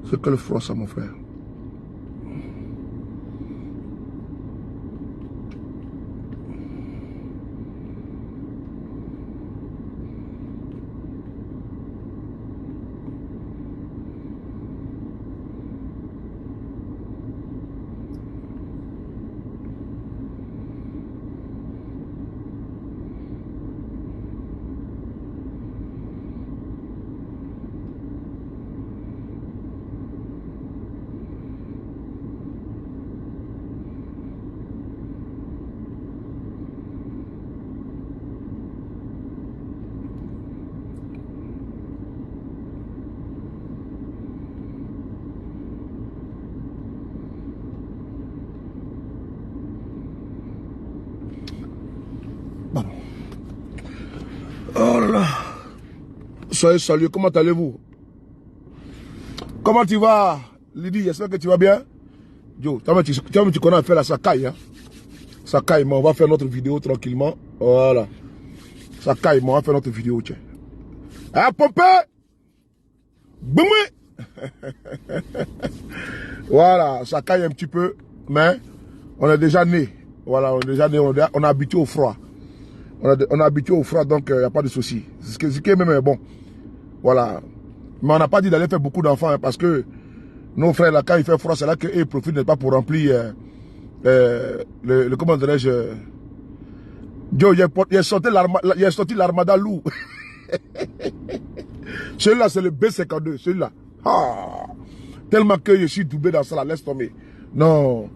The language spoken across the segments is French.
C'est que le froid, ça, mon frère. Oh là là. Soyez salués, comment allez-vous? Comment tu vas, Lydie? J'espère que tu vas bien. Joe, tu connais à faire la Sakai, hein? Sakai, mais on va faire notre vidéo tranquillement. Voilà. Sakai, mais on va faire notre vidéo, tiens. Ah, Pompé! Boumé! Voilà, Sakai un petit peu, mais on est déjà né. Voilà, on est déjà né, on est habitué au froid. On est habitué au froid, donc il n'y a pas de souci. Ce qui est même bon. Voilà. Mais on n'a pas dit d'aller faire beaucoup d'enfants, hein, parce que nos frères, là, quand il fait froid, c'est là qu'ils profitent, n'est pas pour remplir le comment dirais-je. Joe, il a sorti l'armada lourd. Celui-là, c'est le B52. Celui-là. Ah, tellement que je suis doublé dans ça, là, laisse tomber. Non.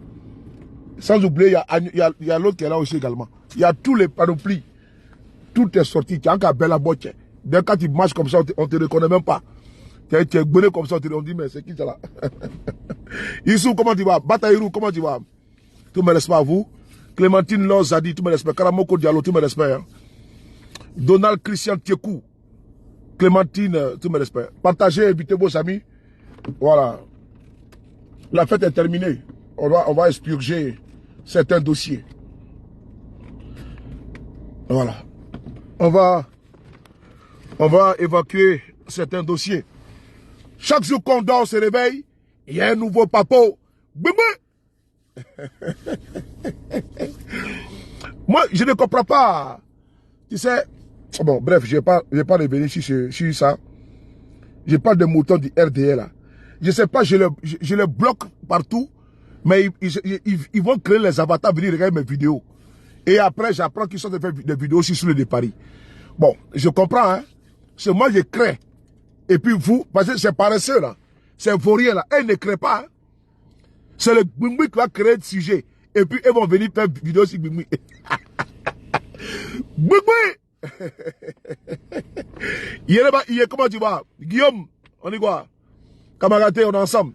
Sans oublier, il y a l'autre qui est là aussi également. Il y a tous les panoplies. Tout est sorti. Tu as encore belle boîte. Dès quand tu marches comme ça, on ne te reconnaît même pas. Tu es bonné comme ça, on dit, mais c'est qui ça là? Issou, comment tu vas? Bataïrou, comment tu vas? Tout me respect à vous. Clémentine Loz a dit, tout me respect. Karamoko Diallo, tout me respect. Hein. Donald Christian Tiekou. Clémentine, tout me respect. Partagez, invitez vos amis. Voilà. La fête est terminée. On va expurger certains dossiers. Voilà. On va évacuer certains dossiers. Chaque jour qu'on dort, se réveille, il y a un nouveau papo. Bébé! Moi, je ne comprends pas. Tu sais, bon, bref, je ne vais pas revenir sur ça. Je parle des moutons du RDL là. Je ne sais pas, je les bloque partout, mais ils vont créer les avatars, venir regarder mes vidéos. Et après, j'apprends qu'ils sont de faire des vidéos aussi sur le de Paris. Bon, je comprends, hein. C'est moi, je crée. Et puis vous, parce que c'est paresseux, là. C'est vaurien, là. Ils ne créent pas, hein. C'est le Gbingui qui va créer le sujet. Et puis, ils vont venir faire des vidéos sur Gbingui. Gbingui! Comment tu vas? Guillaume, on dit quoi? Camarade, on est ensemble.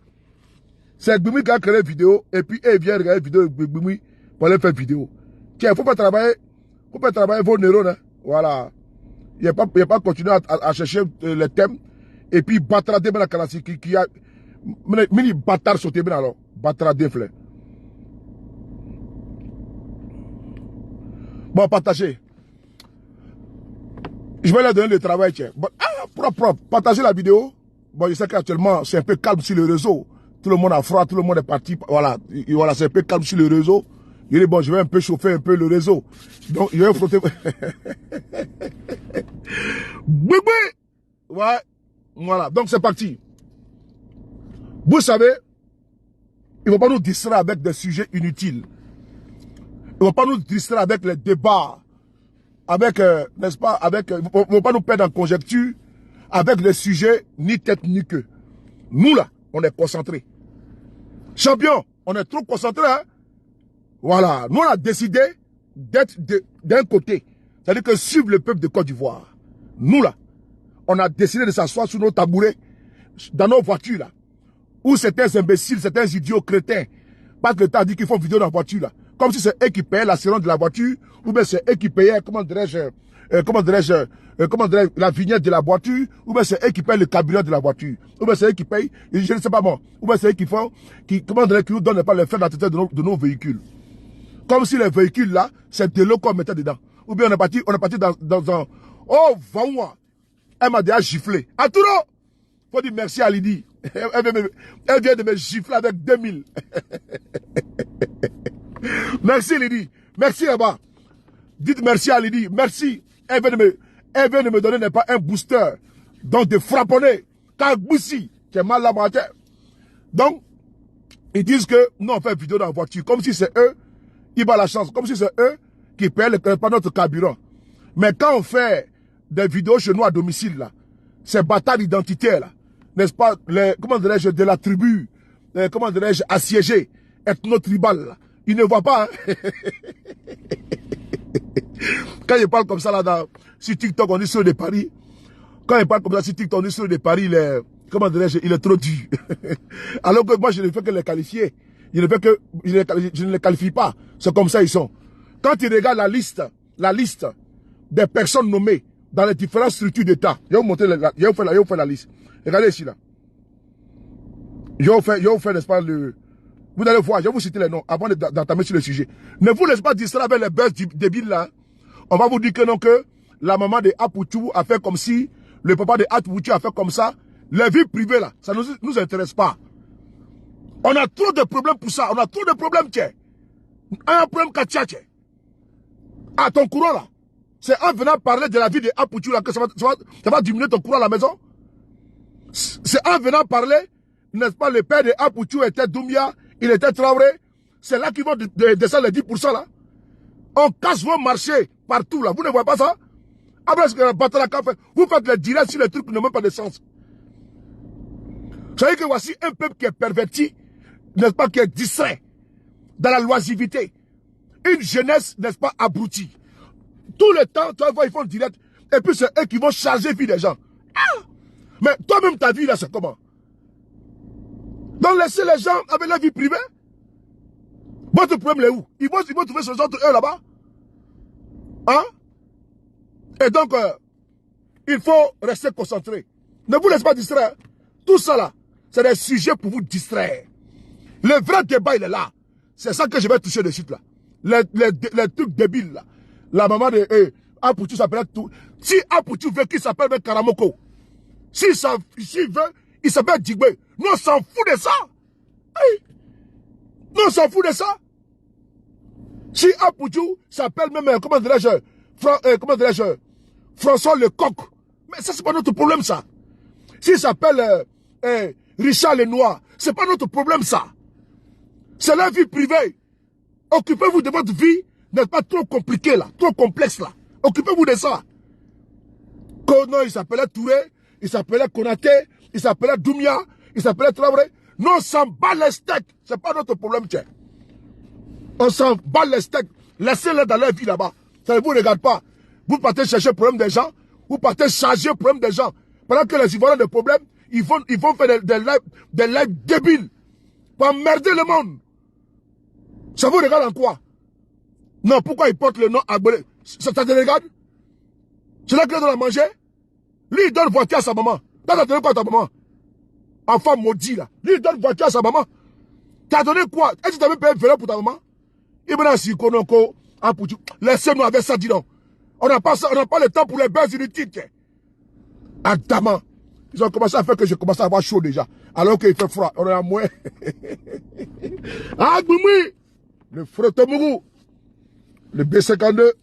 C'est Gbingui qui a créé la vidéo. Et puis, ils viennent regarder la vidéo de Gbingui pour aller faire vidéo. Tiens, il ne faut pas travailler vos neurones, hein. Voilà. Il n'y a pas continuer à chercher les thèmes et puis batrader la canassi qui a mini bâtard sauté bien alors batrader fleur. Bon, partagez. Je vais leur donner le travail, tiens. Bon, propre. Partagez la vidéo. Bon, je sais qu'actuellement c'est un peu calme sur le réseau. Tout le monde a froid, tout le monde est parti. Voilà, c'est un peu calme sur le réseau. Il dit, bon, je vais un peu chauffer un peu le réseau. Donc, je vais frotter. Bébé! Ouais. Voilà. Donc, c'est parti. Vous savez, ils ne vont pas nous distraire avec des sujets inutiles. Ils ne vont pas nous distraire avec les débats. Avec, n'est-ce pas, avec, ils ne vont pas nous perdre en conjecture avec des sujets ni tête ni queue. Nous, là, on est concentrés. Champion, on est trop concentrés, hein. Voilà, nous on a décidé d'être d'un côté, c'est-à-dire que suivre le peuple de Côte d'Ivoire. Nous là, on a décidé de s'asseoir sur nos tabourets, dans nos voitures là, où certains imbéciles, certains idiots crétins, parce que l'État dit qu'ils font vidéo dans la voiture là, comme si c'est eux qui payaient l'assurance de la voiture, ou bien c'est eux qui payaient, comment dirais-je, la vignette de la voiture, ou bien c'est eux qui payent le carburant de la voiture, ou bien c'est eux qui payent, je ne sais pas moi, ou bien c'est eux qui font, qui nous donnent pas les frais d'entretien de nos véhicules. Comme si les véhicules là, c'est de l'eau qu'on mettait dedans. Ou bien on est parti dans un... Oh, Vaoua! Elle m'a déjà giflé. Aturo! faut dire merci à Lydie. Elle vient de me gifler avec 2000. Merci Lydie. Merci là-bas. Dites merci à Lydie. Merci. Elle vient de me donner n'est pas un booster. Donc de frapponner. Car Boussi, qui est mal là-bas. Donc, ils disent que nous on fait une vidéo dans la voiture. Comme si c'est eux qui bat la chance. Comme si c'est eux qui payent pas notre carburant. Mais quand on fait des vidéos chez nous à domicile, là, ces batailles identitaires, là, n'est-ce pas, comment dirais-je, de la tribu, comment dirais-je, assiégée, ethno-tribal, là, ils ne voient pas. Hein? Quand ils parlent comme ça, là, sur TikTok, on dit sur de Paris. Quand ils parlent comme ça sur TikTok, on dit sur de Paris, comment dirais-je, il est trop dur. Alors que moi, je ne fais que les qualifier. Je ne les qualifie pas. C'est comme ça ils sont. Quand tu regardes la liste des personnes nommées dans les différentes structures d'État, je vais vous montrer, je vais vous faire la liste. Regardez ici, là. Je vais vous faire, n'est-ce pas, vous allez voir, je vais vous citer les noms avant d'entamer sur le sujet. Ne vous laissez pas distraire avec les buzz débiles, là. On va vous dire que non, que la maman de Apoutou a fait comme si, le papa de Apoutou a fait comme ça. Les vies privées, là, ça ne nous intéresse pas. On a trop de problèmes pour ça. On a trop de problèmes, tiens. Un problème Katia, tiens. Ah, ton courant, là. C'est en venant parler de la vie de Apoutou, là, que ça va diminuer ton courant à la maison. C'est en venant parler, n'est-ce pas, le père de Apoutou était Doumbia, il était Traoré. C'est là qu'ils vont descendre les 10%, là. On casse vos marchés partout, là. Vous ne voyez pas ça? Après, ce que vous faites les directs sur les trucs qui n'ont même pas de sens. Vous savez que voici un peuple qui est perverti, n'est-ce pas, qui est distrait dans la loisivité. Une jeunesse, n'est-ce pas, abrutie. Tout le temps, tu vas voir, ils font direct. Et puis c'est eux qui vont charger la vie des gens. Ah! Mais toi-même, ta vie, là, c'est comment? Donc laissez les gens avec leur vie privée. Votre problème est où? Ils vont trouver ce genre de eux là-bas. Hein? Et donc, il faut rester concentré. Ne vous laissez pas distraire. Tout ça là, c'est des sujets pour vous distraire. Le vrai débat, il est là. C'est ça que je vais toucher de suite là. Les trucs débiles là. La maman de Apoutou s'appelle tout. Si Apoutou veut qu'il s'appelle Karamoko, s'il veut, il s'appelle Djigbe. Nous on s'en fout de ça. Hey. Nous on s'en fout de ça. Si Apoutou s'appelle même, comment dirais-je, François Lecoq. Mais ça c'est pas notre problème ça. S'il s'appelle Richard Lenoir, c'est pas notre problème ça. C'est la vie privée. Occupez-vous de votre vie, n'est-ce pas trop compliqué là, trop complexe là. Occupez-vous de ça. Non, il s'appelait Touré, il s'appelait Konaté, il s'appelait Doumbia, il s'appelait Traoré. Non, on s'en bat les steaks. C'est pas notre problème, tiens. On s'en bat les steaks. Laissez-les dans leur vie là-bas. Ça ne vous regarde pas. Vous partez chercher le problème des gens, vous partez charger le problème des gens. Pendant que les Ivoiriens ont des problèmes, ils vont faire des lives débiles pour emmerder le monde. Ça vous regarde en quoi? Non, pourquoi il porte le nom Agbele? Ça te regarde? C'est là qu'il donne à manger? Lui, il donne voiture à sa maman. T'as donné quoi à ta maman? Enfant maudit, là. Lui, il donne voiture à sa maman. T'as donné quoi? Est-ce que tu avais payé un vélo pour ta maman? Il me dit, Konoko, laissez-nous avec ça, dis donc. On n'a pas le temps pour les bains inutiles. Adamant. Ils ont commencé à faire que je commence à avoir chaud déjà. Alors qu'il fait froid. On est à moins. Ah, Gboumi! Le Frotomougou. Le B52.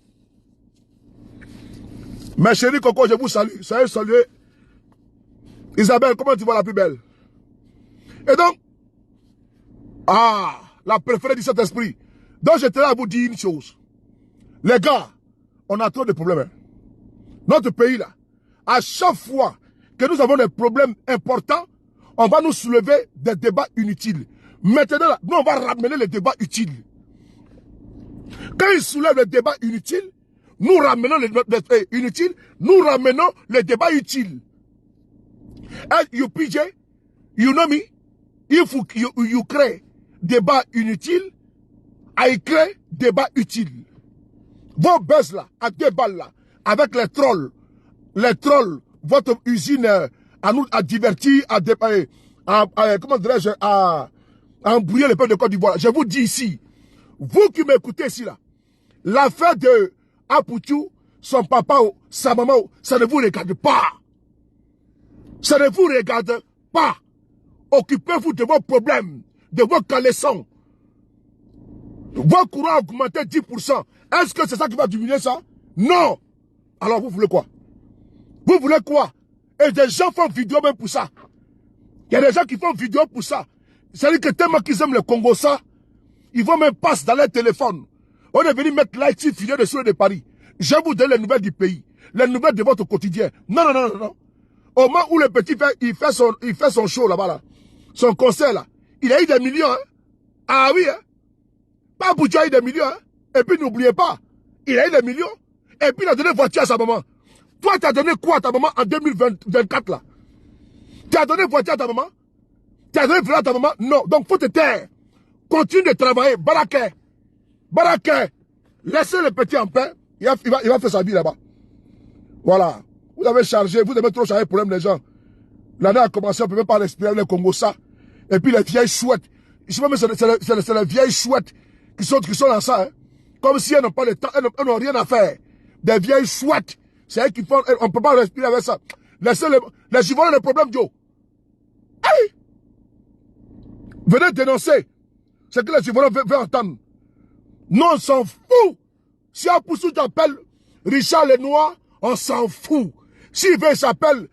Mes chéris Coco, je vous salue. Salut. Isabelle, comment tu vois la plus belle? Et donc, la préférée du Saint-Esprit. Donc, je tenais à vous dire une chose. Les gars, on a trop de problèmes. Hein. Notre pays, là, à chaque fois que nous avons des problèmes importants, on va nous soulever des débats inutiles. Maintenant, là, nous, on va ramener les débats utiles. Quand ils soulèvent les débats inutiles, nous ramenons les inutiles, nous ramenons les débats utiles. And you PJ, you know me, if you crée débat inutile, I crée débat utile. Vos buzz là, à 2 balles là, avec les trolls, votre usine à divertir, comment dirais-je, à embrouiller le peuple de Côte d'Ivoire. Je vous dis ici, vous qui m'écoutez ici là, l'affaire de Apoutou, son papa, sa maman, ça ne vous regarde pas. Ça ne vous regarde pas. Occupez-vous de vos problèmes, de vos caleçons. Vos courants ont augmenté 10%. Est-ce que c'est ça qui va diminuer ça? Non. Alors vous voulez quoi? Vous voulez quoi? Et des gens font vidéo même pour ça. Il y a des gens qui font vidéo pour ça. C'est-à-dire que tellement qu'ils aiment le Congo ça, ils vont même passer dans leur téléphone. On est venu mettre l'IT filière de Soleil de Paris. Je vais vous donner les nouvelles du pays. Les nouvelles de votre quotidien. Non, non, non, non, non. Au moment où le petit il fait son show là-bas, là, son concert là, il a eu des millions. Hein? Ah oui, hein? Pas Boucha a eu des millions. Hein? Et puis n'oubliez pas, il a eu des millions. Et puis il a donné voiture à sa maman. Toi, tu as donné quoi à ta maman en 2024 là? Tu as donné voiture à ta maman? Tu as donné voiture à ta maman? Non. Donc faut te taire. Continue de travailler. Baraké. Baraké. Laissez le petit en paix. Il va faire sa vie là-bas. Voilà. Vous avez chargé, vous avez trop chargé le problème des gens. L'année a commencé, on ne peut même pas respirer le Congo ça. Et puis les vieilles chouettes. Je sais pas, mais c'est les vieilles chouettes qui sont dans ça. Hein. Comme si elles n'ont pas le temps, elles n'ont rien à faire. Des vieilles chouettes. C'est elles qui font, on ne peut pas respirer avec ça. Laissez les Ivoiriens le problème, Joe. Hey! Venez dénoncer. C'est que les Ivoiriens veulent entendre. Non, on s'en fout. Si un poussou t'appelle Richard Lenoir, on s'en fout. S'il veut, il s'appelle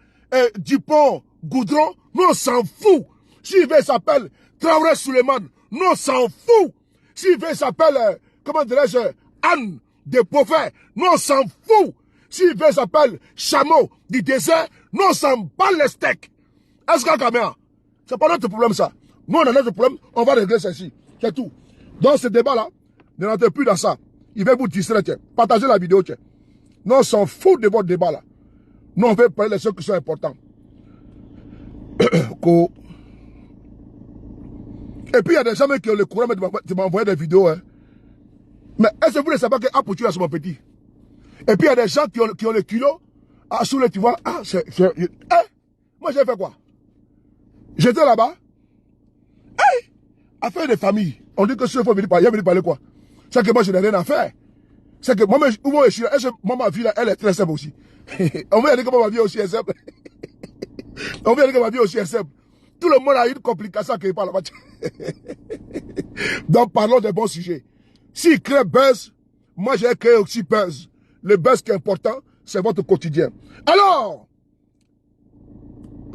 Dupont Goudron, nous on s'en fout. S'il veut, il s'appelle Traoré Suleiman, nous on s'en fout. S'il veut, il s'appelle, comment dirais-je, Anne de Beauvais, nous on s'en fout. S'il veut, il s'appelle Chameau du désert, nous on s'en bat les steaks. Est-ce qu'il y a caméra? C'est pas notre problème ça. Nous on a notre problème, on va régler ceci. C'est tout. Dans ce débat-là, ne rentrez plus dans ça. Il va vous distraire, tiens. Partagez la vidéo, tiens. Nous, on s'en fout de votre débat, là. Nous, on veut parler de ceux qui sont importants. Et puis, il y a des gens qui ont le courage de m'envoyer des vidéos. Hein. Mais est-ce que vous ne savez pas que Apoutu est mon petit? Et puis, il y a des gens qui ont le kilo. Ah, sous le, tu vois. Ah, moi, j'ai fait quoi? J'étais là-bas. Hey! Affaire de famille. On dit que ce faut venir parler quoi? C'est que moi, je n'ai rien à faire. C'est que moi, je suis là. Ma vie, là, elle est très simple aussi. On veut dire que ma vie aussi est simple. On veut dire que ma vie aussi est simple. Tout le monde a une complication qui parle là-bas. Donc, parlons des bons sujets. S'il crée buzz, moi, j'ai créé aussi buzz. Le buzz qui est important, c'est votre quotidien. Alors,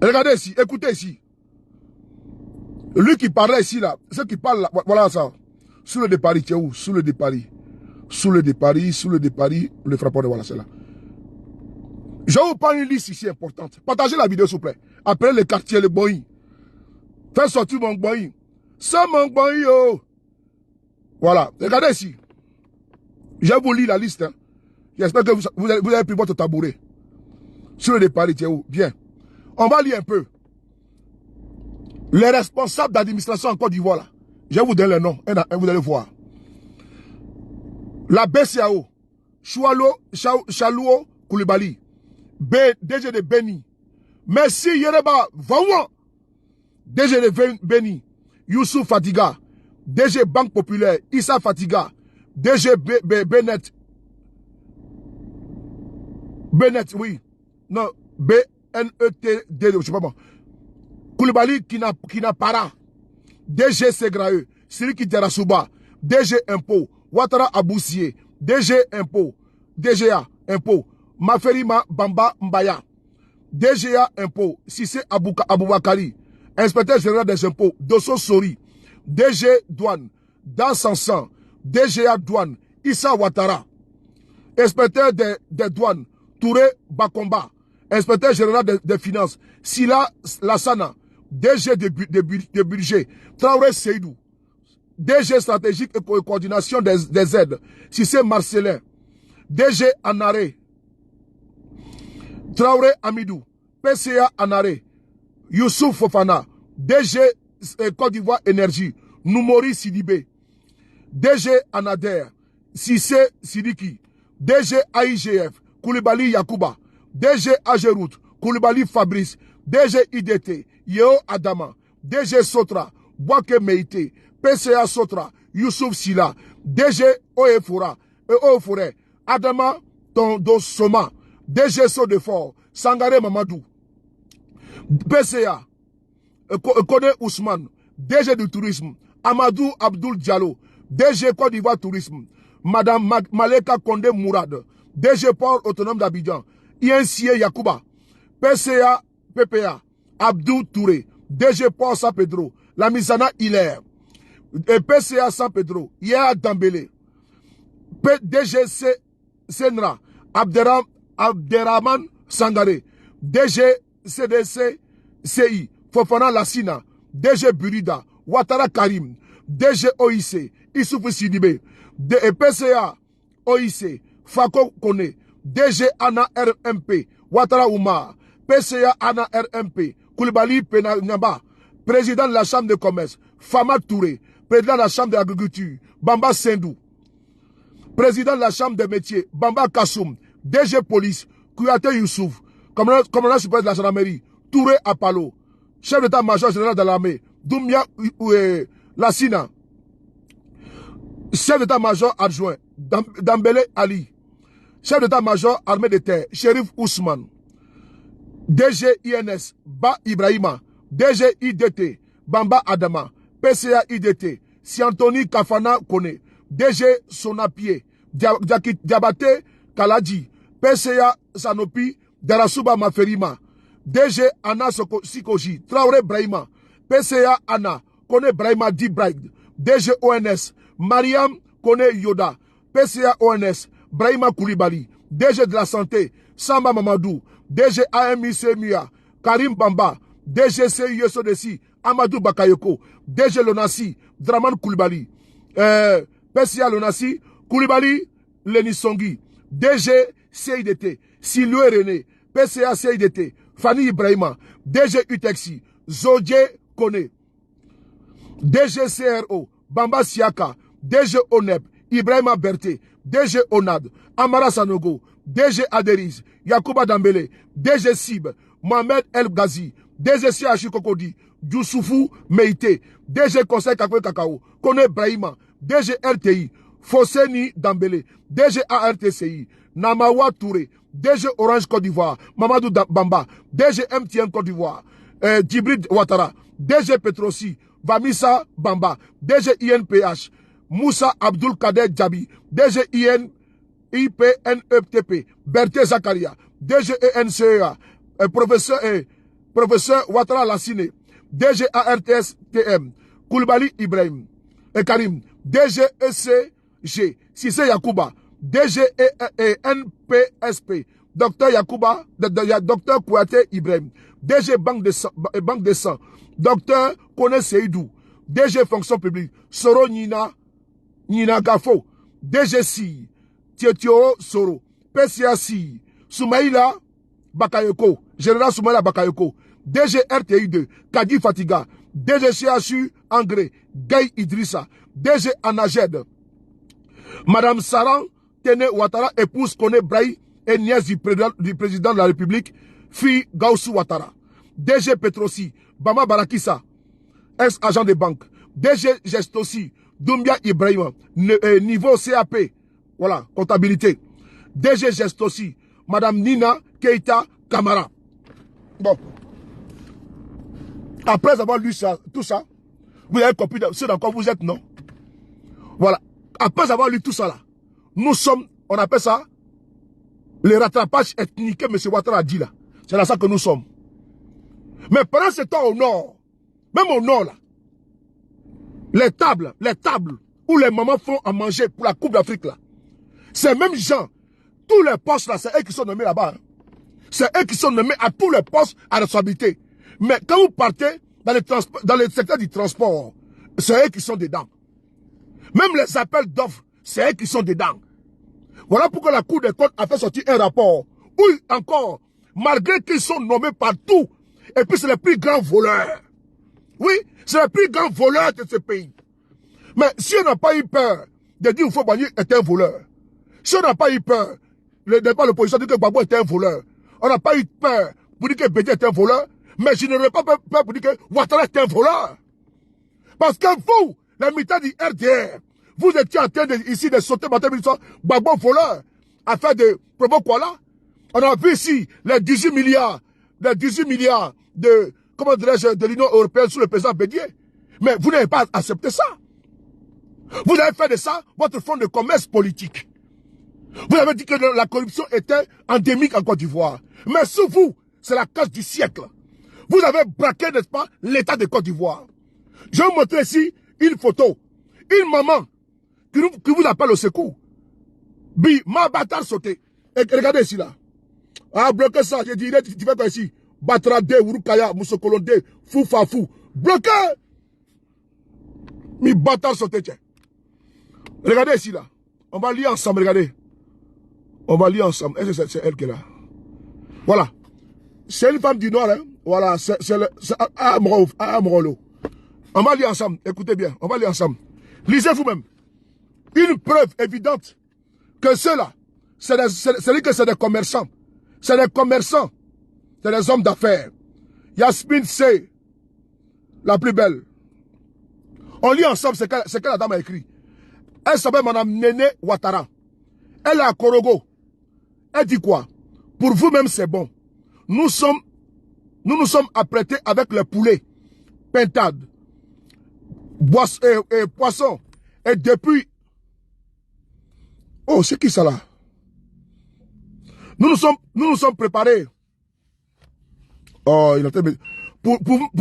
regardez ici, écoutez ici. Lui qui parlait ici, là, ceux qui parlent là, voilà ça. Sous le de Paris, tu es où? Sous le de Paris. Sous le de Paris, le frappeur de voilà, c'est là. Je vous parle une liste ici importante. Partagez la vidéo, s'il vous plaît. Appelez le quartier, le Boeing. Faites sortir mon Boeing. C'est mon Boeing, oh. Voilà. Regardez ici. Je vous lis la liste. Hein. J'espère que vous avez pris votre tabouret. Sous le de Paris, tu es où? Bien. On va lire un peu. Les responsables d'administration en Côte d'Ivoire, là. Je vous donne le nom. Et vous allez voir. La BCAO. Chalouo Koulibaly. DG de Beni. Merci Yereba Vaouan. DG de Beni. Youssouf Fatiga. DG Banque Populaire. Issa Fatiga. DG Bennett. Bennett, oui. Non, B-N-E-T-D, je sais pas moi. Koulibaly Kinapara. DG Segrae. Siriki Terasuba. DG Impôt. Ouattara Aboussier. DG Impôt. DGA Impôt. Maferima Bamba Mbaya. DGA Impôt. Sissé Aboubakari. Inspecteur général des impôts. Dosso Sori. DG Douane. Dan Sansan. DGA Douane. Issa Ouattara. Inspecteur des douanes. Touré Bakomba. Inspecteur général des finances. Sila Lassana. DG de budget. Traoré Seydou. DG stratégique et coordination des aides. Sissé Marcelin. DG Anaré. Traoré Amidou. PCA Anaré. Youssouf Fofana. DG Côte d'Ivoire Énergie. Noumori Sidibé. DG Anader. Sissé Sidiki. DG AIGF. Koulibaly Yakouba. DG Ageroute. Koulibaly Fabrice. DG IDT. Yeo Adama. DG Sotra. Boake Meite. PCA Sotra. Youssouf Sila. DG Oefora. Oefore. Adama Tondo Soma. DG Sodefort. Sangaré Mamadou. PCA, Kone Ousmane, DG du tourisme, Amadou Abdoul Diallo, DG Côte d'Ivoire Tourisme, Madame Maleka Kondé Mourad, DG Port Autonome d'Abidjan, INCA Yakouba, PCA PPA, Abdou Touré, DG Port San Pedro, Lamizana Hilaire, et PCA San Pedro, Yaya Dambélé, DG Senra, Abderrahman Sangaré, DG CDC CI, Fofana Lassina, DG Burida, Ouattara Karim, DG OIC, Issoufou Sidibé, PCA OIC, Fako Kone, DG ANA RMP, Ouattara Oumar, PCA ANA RMP, Koulibaly Penanyamba, président de la Chambre de commerce, Fama Touré, président de la Chambre de l'agriculture, Bamba Sendou, président de la Chambre des métiers, Bamba Kassoum, DG police, Kouyaté Youssouf, commandant supérieur de la gendarmerie, Touré Apalo, chef d'état-major général de l'armée, Doumbia Lassina, chef d'état-major adjoint, Dambélé Ali, chef d'état-major armée de terre, Chérif Ousmane, DG INS, Ba Ibrahima, DG IDT, Bamba Adama, PCA IDT, Siantoni Kafana Kone, DG Sonapie, Diabaté Kaladji, PCA Sanopi, Darasuba Maferima, DG Anna Sikoji, Traoré Brahima, PCA Anna, Kone Brahima Dibraid, DG ONS, Mariam Kone Yoda, PCA ONS, Brahima Koulibaly, DG de la santé, Samba Mamadou, DG AMIC Mia, Karim Bamba, DG CIE Sodesi, Amadou Bakayoko, DG Lonasi, Draman Koulibaly, PCA Lonasi, Koulibaly Lenisongi, DG CIDT, Silou René, PCA CIDT, Fanny Ibrahima, DG Utexi, Zodje Kone, DG CRO, Bamba Siaka, DG ONEP, Ibrahima Berté, DG ONAD, Amara Sanogo, DG Aderiz, Yakouba Dambélé, DG Sib, Mohamed El Ghazi, DG CHU Kokodi, Youssoufou Meïté, DG Conseil Kakwe Kakao, Kone Brahima, DG RTI, Fosseni Dambélé, DG ARTCI, Namawa Touré, DG Orange Côte d'Ivoire, Mamadou Bamba, DG MTN Côte d'Ivoire, Djibril Ouattara, DG Petrosi, Vamissa Bamba, DG INPH, Moussa Abdul Kader Djabi, DG IPNETP, Berté Zakaria, DG ENCEA, professeur Ouattara Lassine, DG ARTS TM, Koulibaly Ibrahim et Karim, DG ECG, Sissé Yakouba, DG NPSP, Dr Yakouba, Dr Kouyaté Ibrahim, DG Banque de Sang, Dr Kone Seydou, DG Fonction publique, Soro Nina Gafo, DG Si, Tietio Soro, PCA Si, Soumaïla Bakayoko, Général Soumaïla Bakayoko, DG RTI2, Kadi Fatiga, DG CHU Angré, Gay Idrissa, DG Anaged, Madame Saran Tene Ouattara, épouse Kone Braï et nièce du président de la République, fille Gaussou Ouattara, DG Petrosi, Bama Barakissa, ex-agent de banque, DG Gestossi, Doumbia Ibrahima, niveau CAP, voilà, comptabilité, DG Gestossi, Madame Nina Keita Kamara. Bon. Après avoir lu ça, tout ça, vous avez compris ce dans quoi vous êtes, non? Voilà. Après avoir lu tout ça là, nous sommes, on appelle ça, le rattrapage ethnique que M. Ouattara a dit là. C'est là ça que nous sommes. Mais pendant ce temps au nord, même au nord là, les tables où les mamans font à manger pour la Coupe d'Afrique là, ces mêmes gens, tous les postes là, c'est eux qui sont nommés là-bas. Hein. C'est eux qui sont nommés à tous les postes à responsabilité. Mais quand vous partez dans le secteur du transport, c'est eux qui sont dedans. Même les appels d'offres, c'est eux qui sont dedans. Voilà pourquoi la Cour des comptes a fait sortir un rapport où encore, malgré qu'ils sont nommés partout, et puis c'est les plus grands voleurs. Oui, c'est les plus grands voleurs de ce pays. Mais si on n'a pas eu peur de dire que Fobani est un voleur, si on n'a pas eu peur, le départ de l'opposition dit que Gbagbo est un voleur, on n'a pas eu peur pour dire que Bédié est un voleur, mais je n'aurais pas peur pour dire que Ouattara est un voleur. Parce que vous, les militants du RDR, vous étiez en train ici de sauter matin midi soir, Gbagbo voleur, afin de provoquer quoi là? On a vu ici les 18 milliards des 18 milliards de, comment dirais-je, de l'Union européenne sous le président Bédier. Mais vous n'avez pas accepté ça. Vous avez fait de ça votre fonds de commerce politique. Vous avez dit que la corruption était endémique en Côte d'Ivoire. Mais sous vous, c'est la cause du siècle. Vous avez braqué, n'est-ce pas, l'État de Côte d'Ivoire. Je vais vous montrer ici une photo. Une maman qui vous appelle au secours. Bi, ma bâtard sauté. Et regardez ici là. Ah, bloquez ça. J'ai dit, tu fais quoi ici? Batrade, Urukaya, Moussokolonde, Foufafou. Bloquez! Mi bâtard sauté, tiens. Regardez ici là. On va lire ensemble, regardez. On va lire ensemble. Est-ce que c'est elle qui est là? Voilà. C'est une femme du Nord, hein. Voilà, c'est Amrolo. On va lire ensemble. Écoutez bien, on va lire ensemble. Lisez vous-même. Une preuve évidente que ceux-là, c'est des commerçants. C'est des commerçants. C'est des hommes d'affaires. Yasmine, c'est la plus belle. On lit ensemble ce que la dame a écrit. Elle s'appelle Madame Néné Ouattara. Elle est à Korogo. Elle dit quoi? Pour vous-même, c'est bon. Nous nous sommes apprêtés avec le poulet, pintade, et poisson. Et depuis... Oh, c'est qui ça là? Nous nous sommes préparés. Oh, il a été... Pour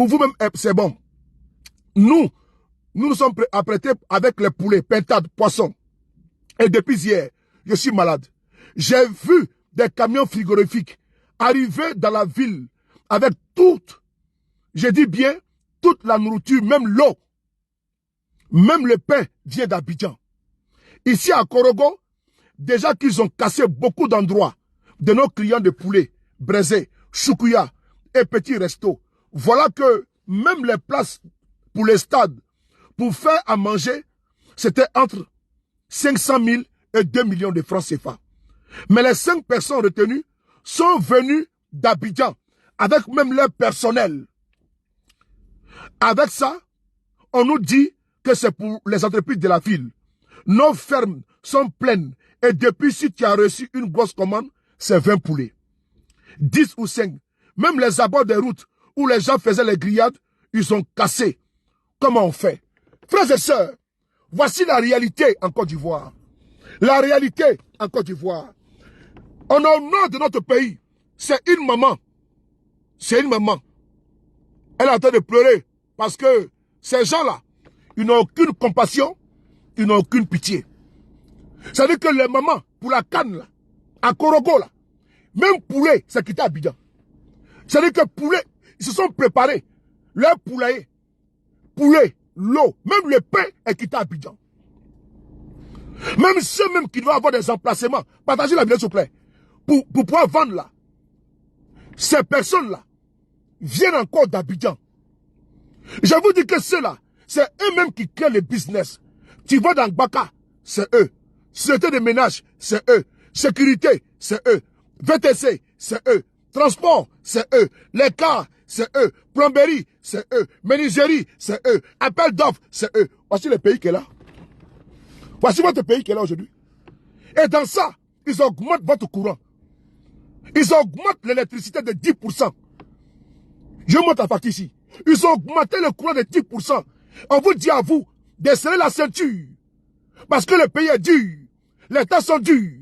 vous-même, c'est bon. Nous nous sommes apprêtés avec le poulet, pintade, poisson. Et depuis hier, je suis malade. J'ai vu des camions frigorifiques arriver dans la ville avec toute, je dis bien, toute la nourriture, même l'eau. Même le pain vient d'Abidjan. Ici à Korogo, déjà qu'ils ont cassé beaucoup d'endroits de nos clients de poulet, braisé, choukouya et petits restos. Voilà que même les places pour les stades, pour faire à manger, c'était entre 500 000 et 2 millions de francs CFA. Mais les 5 personnes retenues sont venues d'Abidjan avec même leur personnel. Avec ça, on nous dit que c'est pour les entreprises de la ville. Nos fermes sont pleines et depuis, si tu as reçu une grosse commande, c'est 20 poulets. 10 ou 5. Même les abords des routes où les gens faisaient les grillades, ils ont cassé. Comment on fait? Frères et sœurs, voici la réalité en Côte d'Ivoire. La réalité en Côte d'Ivoire. On est au nord de notre pays. C'est une maman. C'est une maman. Elle est en train de pleurer parce que ces gens-là, ils n'ont aucune compassion, ils n'ont aucune pitié. C'est-à-dire que les mamans, pour la canne, là, à Korogo, là, même poulet, c'est quitté à Abidjan. C'est-à-dire que poulet, ils se sont préparés. Leur poulet, l'eau, même le pain est quitté à Abidjan. Même ceux même qui doivent avoir des emplacements, partagez la vidéo s'il vous plaît, pour pouvoir vendre là. Ces personnes-là viennent encore d'Abidjan. Je vous dis que ceux-là, c'est eux-mêmes qui créent le business. Tu vas dans Baka, c'est eux. Sûreté de ménage, c'est eux. Sécurité, c'est eux. VTC, c'est eux. Transport, c'est eux. Les cars, c'est eux. Plomberie, c'est eux. Menuiserie, c'est eux. Appel d'offres, c'est eux. Voici le pays qui est là. Voici votre pays qui est là aujourd'hui. Et dans ça, ils augmentent votre courant. Ils augmentent l'électricité de 10%. Je monte la facture ici. Ils ont augmenté le courant de 10%. On vous dit à vous de serrer la ceinture. Parce que le pays est dur. Les temps sont durs.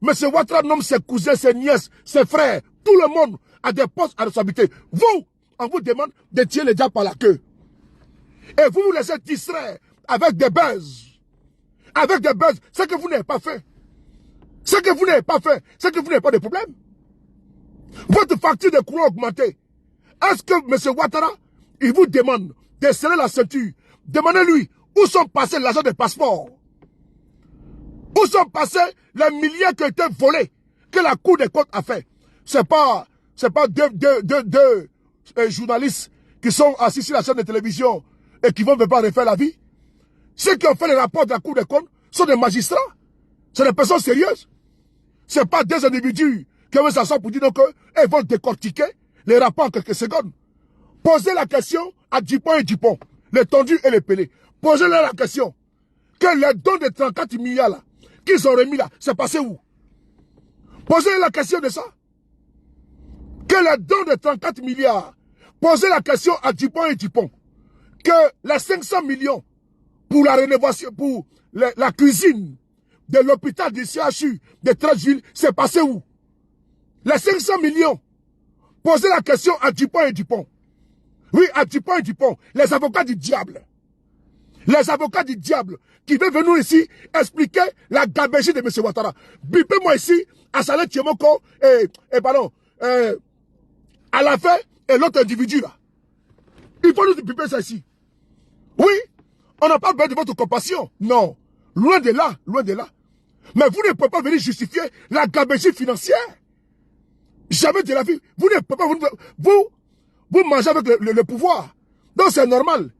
Monsieur Ouattara nomme ses cousins, ses nièces, ses frères. Tout le monde a des postes à responsabilité. Vous, on vous demande de tirer les diables par la queue. Et vous vous laissez distraire avec des buzz. Avec des buzz. C'est que vous n'avez pas fait. C'est que vous n'avez pas fait. C'est que vous n'avez pas de problème. Votre facture de courant a augmenté. Est-ce que M. Ouattara, il vous demande de serrer la ceinture? Demandez-lui où sont passés l'argent des passeports. Où sont passés les milliers qui ont été volés, que la Cour des comptes a fait? C'est pas deux journalistes qui sont assis sur la chaîne de télévision et qui vont ne pas refaire la vie. Ceux qui ont fait les rapports de la Cour des comptes sont des magistrats. C'est des personnes sérieuses. C'est pas des individus qui vont s'asseoir pour dire qu'ils vont décortiquer les rapports en quelques secondes. Posez la question à Dupont et Dupont, les tendus et les pelés. Posez-leur la question. Que les dons de 34 milliards là, qu'ils ont remis là, c'est passé où? Posez la question de ça. que les dons de 34 milliards, posez la question à Dupont et Dupont, que les 500 millions pour la rénovation, pour la cuisine de l'hôpital du CHU de Treichville, c'est passé où? Les 500 millions, posez la question à Dupont et Dupont. Oui, à Dupont et Dupont, les avocats du diable. Les avocats du diable qui veulent venir ici expliquer la gabégie de M. Ouattara. Bipez-moi ici, à Saleh Tiemoko et pardon, à la fin, et l'autre individu là. Il faut nous biper ça ici. Oui, on n'a pas besoin de votre compassion. Non, loin de là, loin de là. Mais vous ne pouvez pas venir justifier la gabégie financière. Jamais de la vie. Vous ne pouvez pas, vous mangez avec le pouvoir. Donc c'est normal.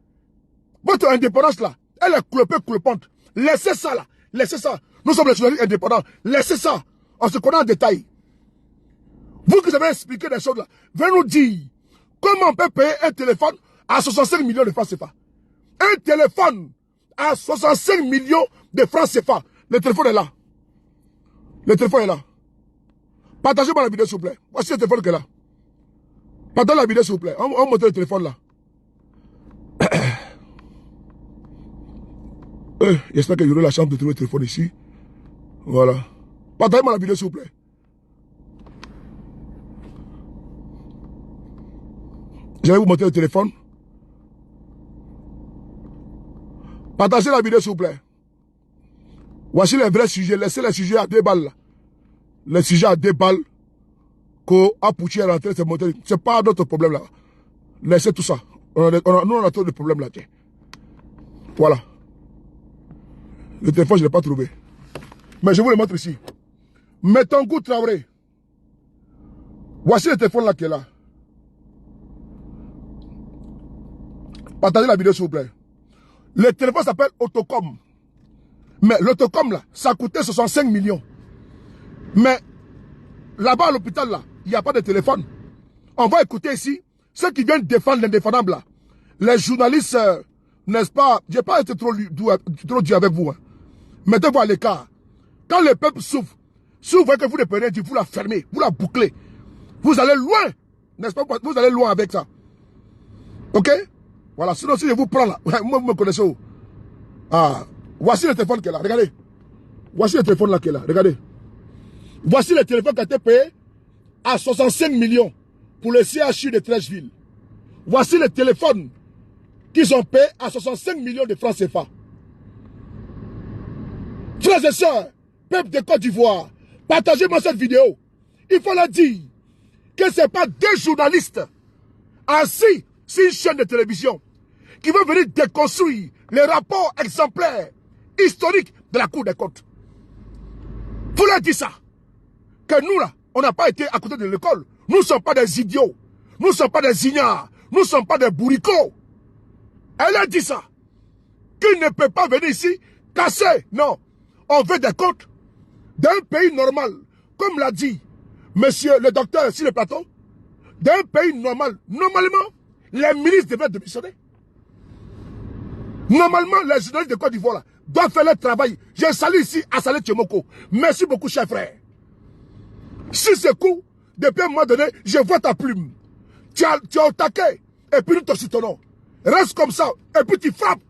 Votre indépendance là, elle est clopante. Laissez ça là. Laissez ça. Nous sommes les journalistes indépendants. Laissez ça. On se connaît en détail. Vous qui avez expliqué des choses là, venez nous dire comment on peut payer un téléphone à 65 millions de francs CFA. Un téléphone à 65 millions de francs CFA. Le téléphone est là. Le téléphone est là. Partagez-moi la vidéo s'il vous plaît. Voici le téléphone qui est là. Partagez la vidéo s'il vous plaît. On monte le téléphone là. J'espère que j'aurai la chance de trouver le téléphone ici. Voilà. Partagez-moi la vidéo s'il vous plaît. Je vais vous montrer le téléphone. Partagez la vidéo s'il vous plaît. Voici les vrais sujets. Laissez les sujets à 2 balles. Les sujets à 2 balles. Qu'on a poussé à rentrer, c'est monté. C'est pas notre problème là. Laissez tout ça. Nous on a trop de problèmes là. Tiens. Voilà. Le téléphone, je ne l'ai pas trouvé. Mais je vous le montre ici. Mettons Traoré. Voici le téléphone là qui est là. Partagez la vidéo s'il vous plaît. Le téléphone s'appelle Autocom. Mais l'autocom là, ça coûtait 65 millions. Mais là-bas à l'hôpital là, il n'y a pas de téléphone. On va écouter ici ceux qui viennent défendre l'indéfendable là. Les journalistes, n'est-ce pas, je n'ai pas été trop dur avec vous. Hein. Mettez-vous à l'écart. Quand le peuple souffre, si vous voyez que vous ne prenez rien, vous la fermez, vous la bouclez. Vous allez loin. N'est-ce pas? Vous allez loin avec ça. Ok? Voilà, sinon si je vous prends là, moi vous me connaissez où? Ah, voici le téléphone qui est là, regardez. Voici le téléphone là qui est là, regardez. Voici le téléphone qui a été payé à 65 millions pour le CHU de Treichville. Voici le téléphone qu'ils ont payé à 65 millions de francs CFA. Frères et sœurs, peuple de Côte d'Ivoire, partagez-moi cette vidéo. Il faut leur dire que ce n'est pas des journalistes assis sur une chaîne de télévision qui vont venir déconstruire les rapports exemplaires, historiques de la Cour des comptes. Vous leur dites ça. Que nous là, on n'a pas été à côté de l'école. Nous ne sommes pas des idiots. Nous ne sommes pas des ignares. Nous ne sommes pas des bourricots. Elle a dit ça. Qu'il ne peut pas venir ici casser. Non. On veut des comptes d'un pays normal. Comme l'a dit monsieur le docteur sur le plateau. D'un pays normal. Normalement, les ministres devraient démissionner. Normalement, les journalistes de Côte d'Ivoire doivent faire leur travail. Je salue ici à Saleh Tiemoko. Merci beaucoup, cher frère. Si ce coup, depuis un moment donné, je vois ta plume. Tu as au taquet. Et puis nous te soutenons. Reste comme ça. Et puis tu frappes.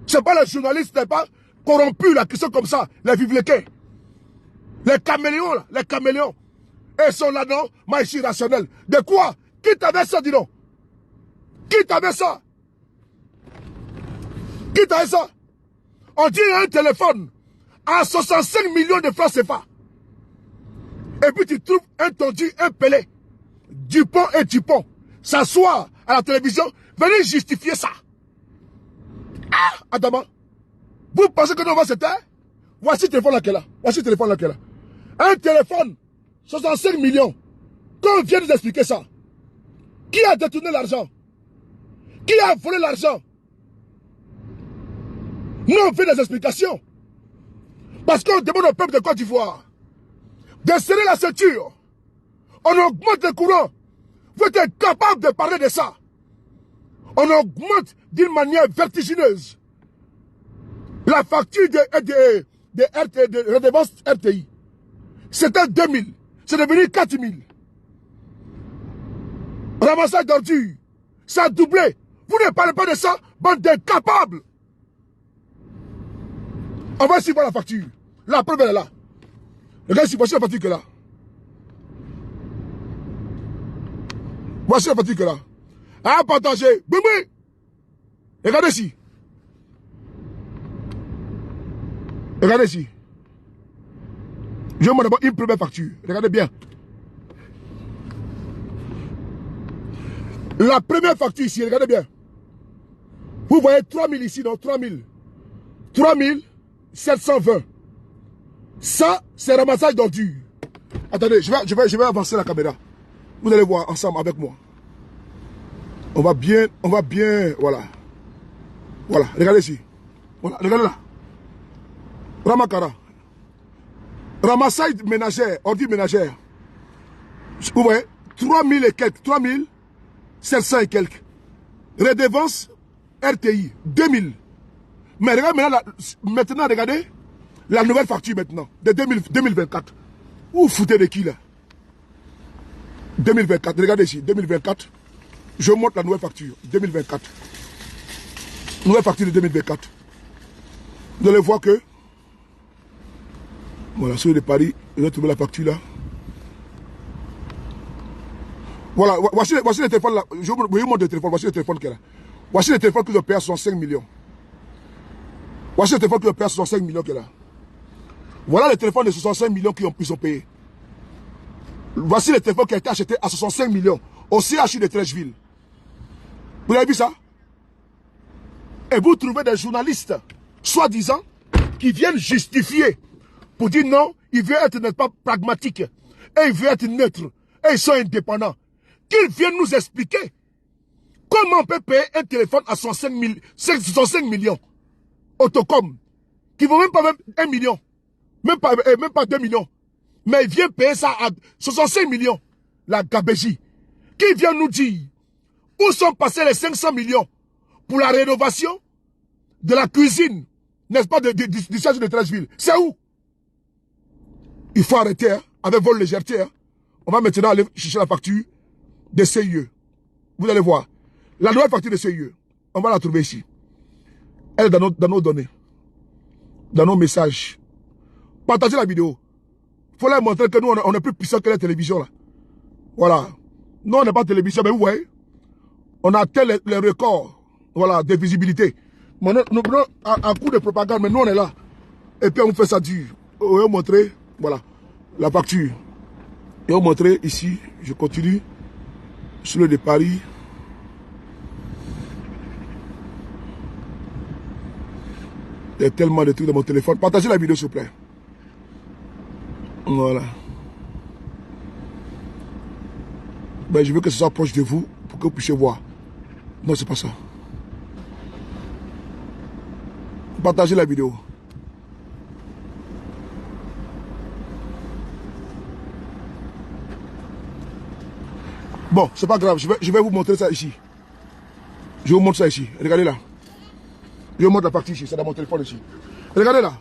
Ce n'est pas les journalistes, n'est pas corrompus là, qui sont comme ça. Les vivlequins. Les caméléons là. Les caméléons. Et ils sont là, non? Maïchi rationnel. De quoi? Qui t'avait ça, dis donc? Qui t'avait ça? Qui t'avait ça? On dit un téléphone à 65 millions de francs CFA. Et puis tu trouves un tondu, un Pelé, Dupont et Dupont, s'asseoir à la télévision, venez justifier ça. Ah, Adama, vous pensez que nous on va se taire? Voici le téléphone là qui est là. Voici le téléphone là qui est là. Un téléphone, 65 millions. Quand on vient nous expliquer ça, qui a détourné l'argent? Qui a volé l'argent? Nous on fait des explications. Parce qu'on demande au peuple de Côte d'Ivoire de serrer la ceinture. On augmente le courant. Vous êtes capable de parler de ça. On augmente d'une manière vertigineuse la facture de redevance RTI. C'était 2000. C'est devenu 4000. Ramassage d'ordures. Ça a doublé. Vous ne parlez pas de ça, bande d'incapables. On va ici voir la facture. La preuve elle est là. Regardez ici, voici la facture qui est là. Voici la facture qui est là. À partager. Boum, boum. Regardez ici. Regardez ici. Je vous montre d'abord une première facture. Regardez bien. La première facture ici, regardez bien. Vous voyez 3000 ici, non? 3000. 3720. Ça, c'est ramassage d'ordures. Attendez, je vais avancer la caméra. Vous allez voir ensemble avec moi. On va bien, voilà. Voilà, regardez ici. Voilà, regardez là. Ramakara. Ramassage ménagère, ordures ménagères. Vous voyez, 3000 et quelques, 3700 et quelques. Redevance RTI, 2000. Mais regardez maintenant, regardez la nouvelle facture maintenant, de 2024. Vous foutez de qui là? 2024, regardez ici, 2024. Je montre la nouvelle facture, 2024. Nouvelle facture de 2024. Vous allez voir que, voilà, celui de Paris, vous avez trouvé la facture là. Voilà, voici le téléphone là. Je vous montre le téléphone, voici le téléphone qui est là. Voici le téléphone que je paye à 65 millions. Voici le téléphone que je paye à 65 millions qui est là. Voilà le téléphone de 65 millions qui ont payé. Voici le téléphone qui a été acheté à 65 millions au CHU de Trècheville. Vous avez vu ça? Et vous trouvez des journalistes, soi-disant, qui viennent justifier pour dire non, il veut être n'est pas pragmatique, et il veut être neutre, et ils sont indépendants. Qu'ils viennent nous expliquer comment on peut payer un téléphone à 65 millions Autocom, qui ne vaut même pas 1 million, même pas 2 millions. Mais il vient payer ça à 65 millions, la gabégie. Qui vient nous dire où sont passés les 500 millions pour la rénovation de la cuisine, n'est-ce pas, du siège de Trècheville? C'est où? Il faut arrêter, hein, avec vol légèreté. Hein. On va maintenant aller chercher la facture de CIE. Vous allez voir. La nouvelle facture de CIE, on va la trouver ici. Elle est dans nos données, dans nos messages. Partagez la vidéo. Il faut leur montrer que nous, on est plus puissants que la télévision. Là. Voilà. Nous, on n'est pas télévision, mais vous voyez, on a atteint les records, voilà, de visibilité. Nous prenons un coup de propagande, mais nous, on est là. Et puis, on fait ça dur. On va montrer, voilà, la facture. Et on va montrer ici, je continue, sur le de Paris. Il y a tellement de trucs dans mon téléphone. Partagez la vidéo, s'il vous plaît. Voilà. Ben, je veux que ce soit proche de vous pour que vous puissiez voir. Non, c'est pas ça. Partagez la vidéo. Bon, c'est pas grave. Je vais vous montrer ça ici. Je vous montre ça ici. Regardez là. Je vous montre la facture ici. C'est dans mon téléphone ici. Regardez là.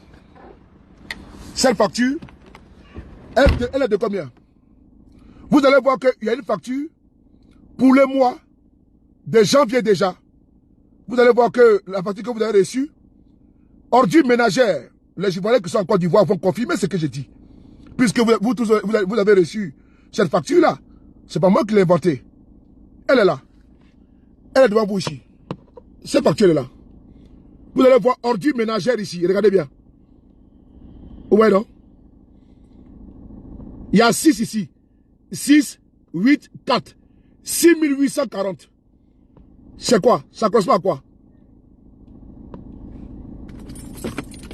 Cette facture, elle est de combien? Vous allez voir qu'il y a une facture pour le mois de janvier déjà. Vous allez voir que la facture que vous avez reçue, ordures ménagères, les Ivoiriens qui sont en Côte d'Ivoire vont confirmer ce que j'ai dit. Puisque vous avez reçu cette facture-là. C'est pas moi qui l'ai inventée. Elle est là. Elle est devant vous ici. Cette facture est là. Vous allez voir ordures ménagères ici. Regardez bien. Ouais, non? Il y a 6 ici. 6, 8, 4. 6840. C'est quoi? Ça correspond à quoi?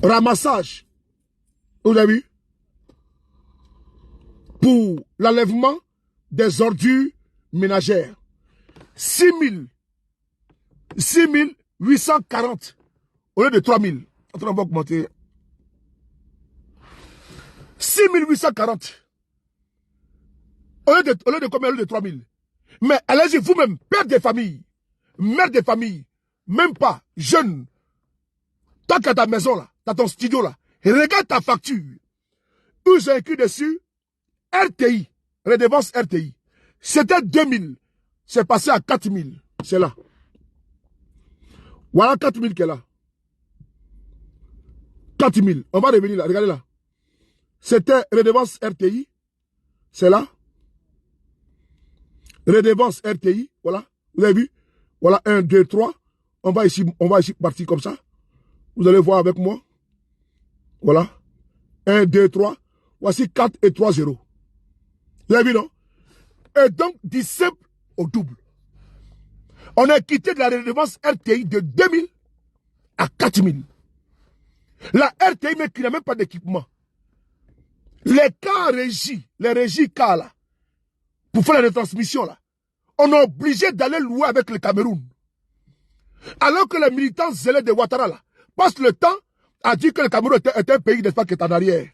Ramassage. Vous avez vu? Pour l'enlèvement des ordures ménagères. 6840 au lieu de 3000. Attends, on va augmenter. 6840 au lieu de combien? Au lieu de 3000. Mais allez-y vous-même, père de famille, mère de famille, même pas jeune. Tant qu'à ta maison là, t'as ton studio là, regarde ta facture. Où j'ai écrit dessus RTI, redevance RTI. C'était 2000. c'est passé à 4 000. C'est là. Voilà 4 000 qui est là. 4 000. On va revenir là. Regardez là. C'était redevance RTI. C'est là. Redevance RTI. Voilà. Vous avez vu? Voilà 1, 2, 3. On va ici partir comme ça. Vous allez voir avec moi. Voilà. 1, 2, 3. Voici 4 et 3, 0. Vous avez vu, non? Et donc, du simple au double. On a quitté de la redevance RTI de 2 000 à 4 000. La RTI, mais qui n'a même pas d'équipement. Les cas régis, les régis cas là, pour faire la retransmission là, on est obligé d'aller louer avec le Cameroun. Alors que les militants zélés de Ouattara là, passent le temps à dire que le Cameroun est un pays, n'est-ce pas, qui est en arrière.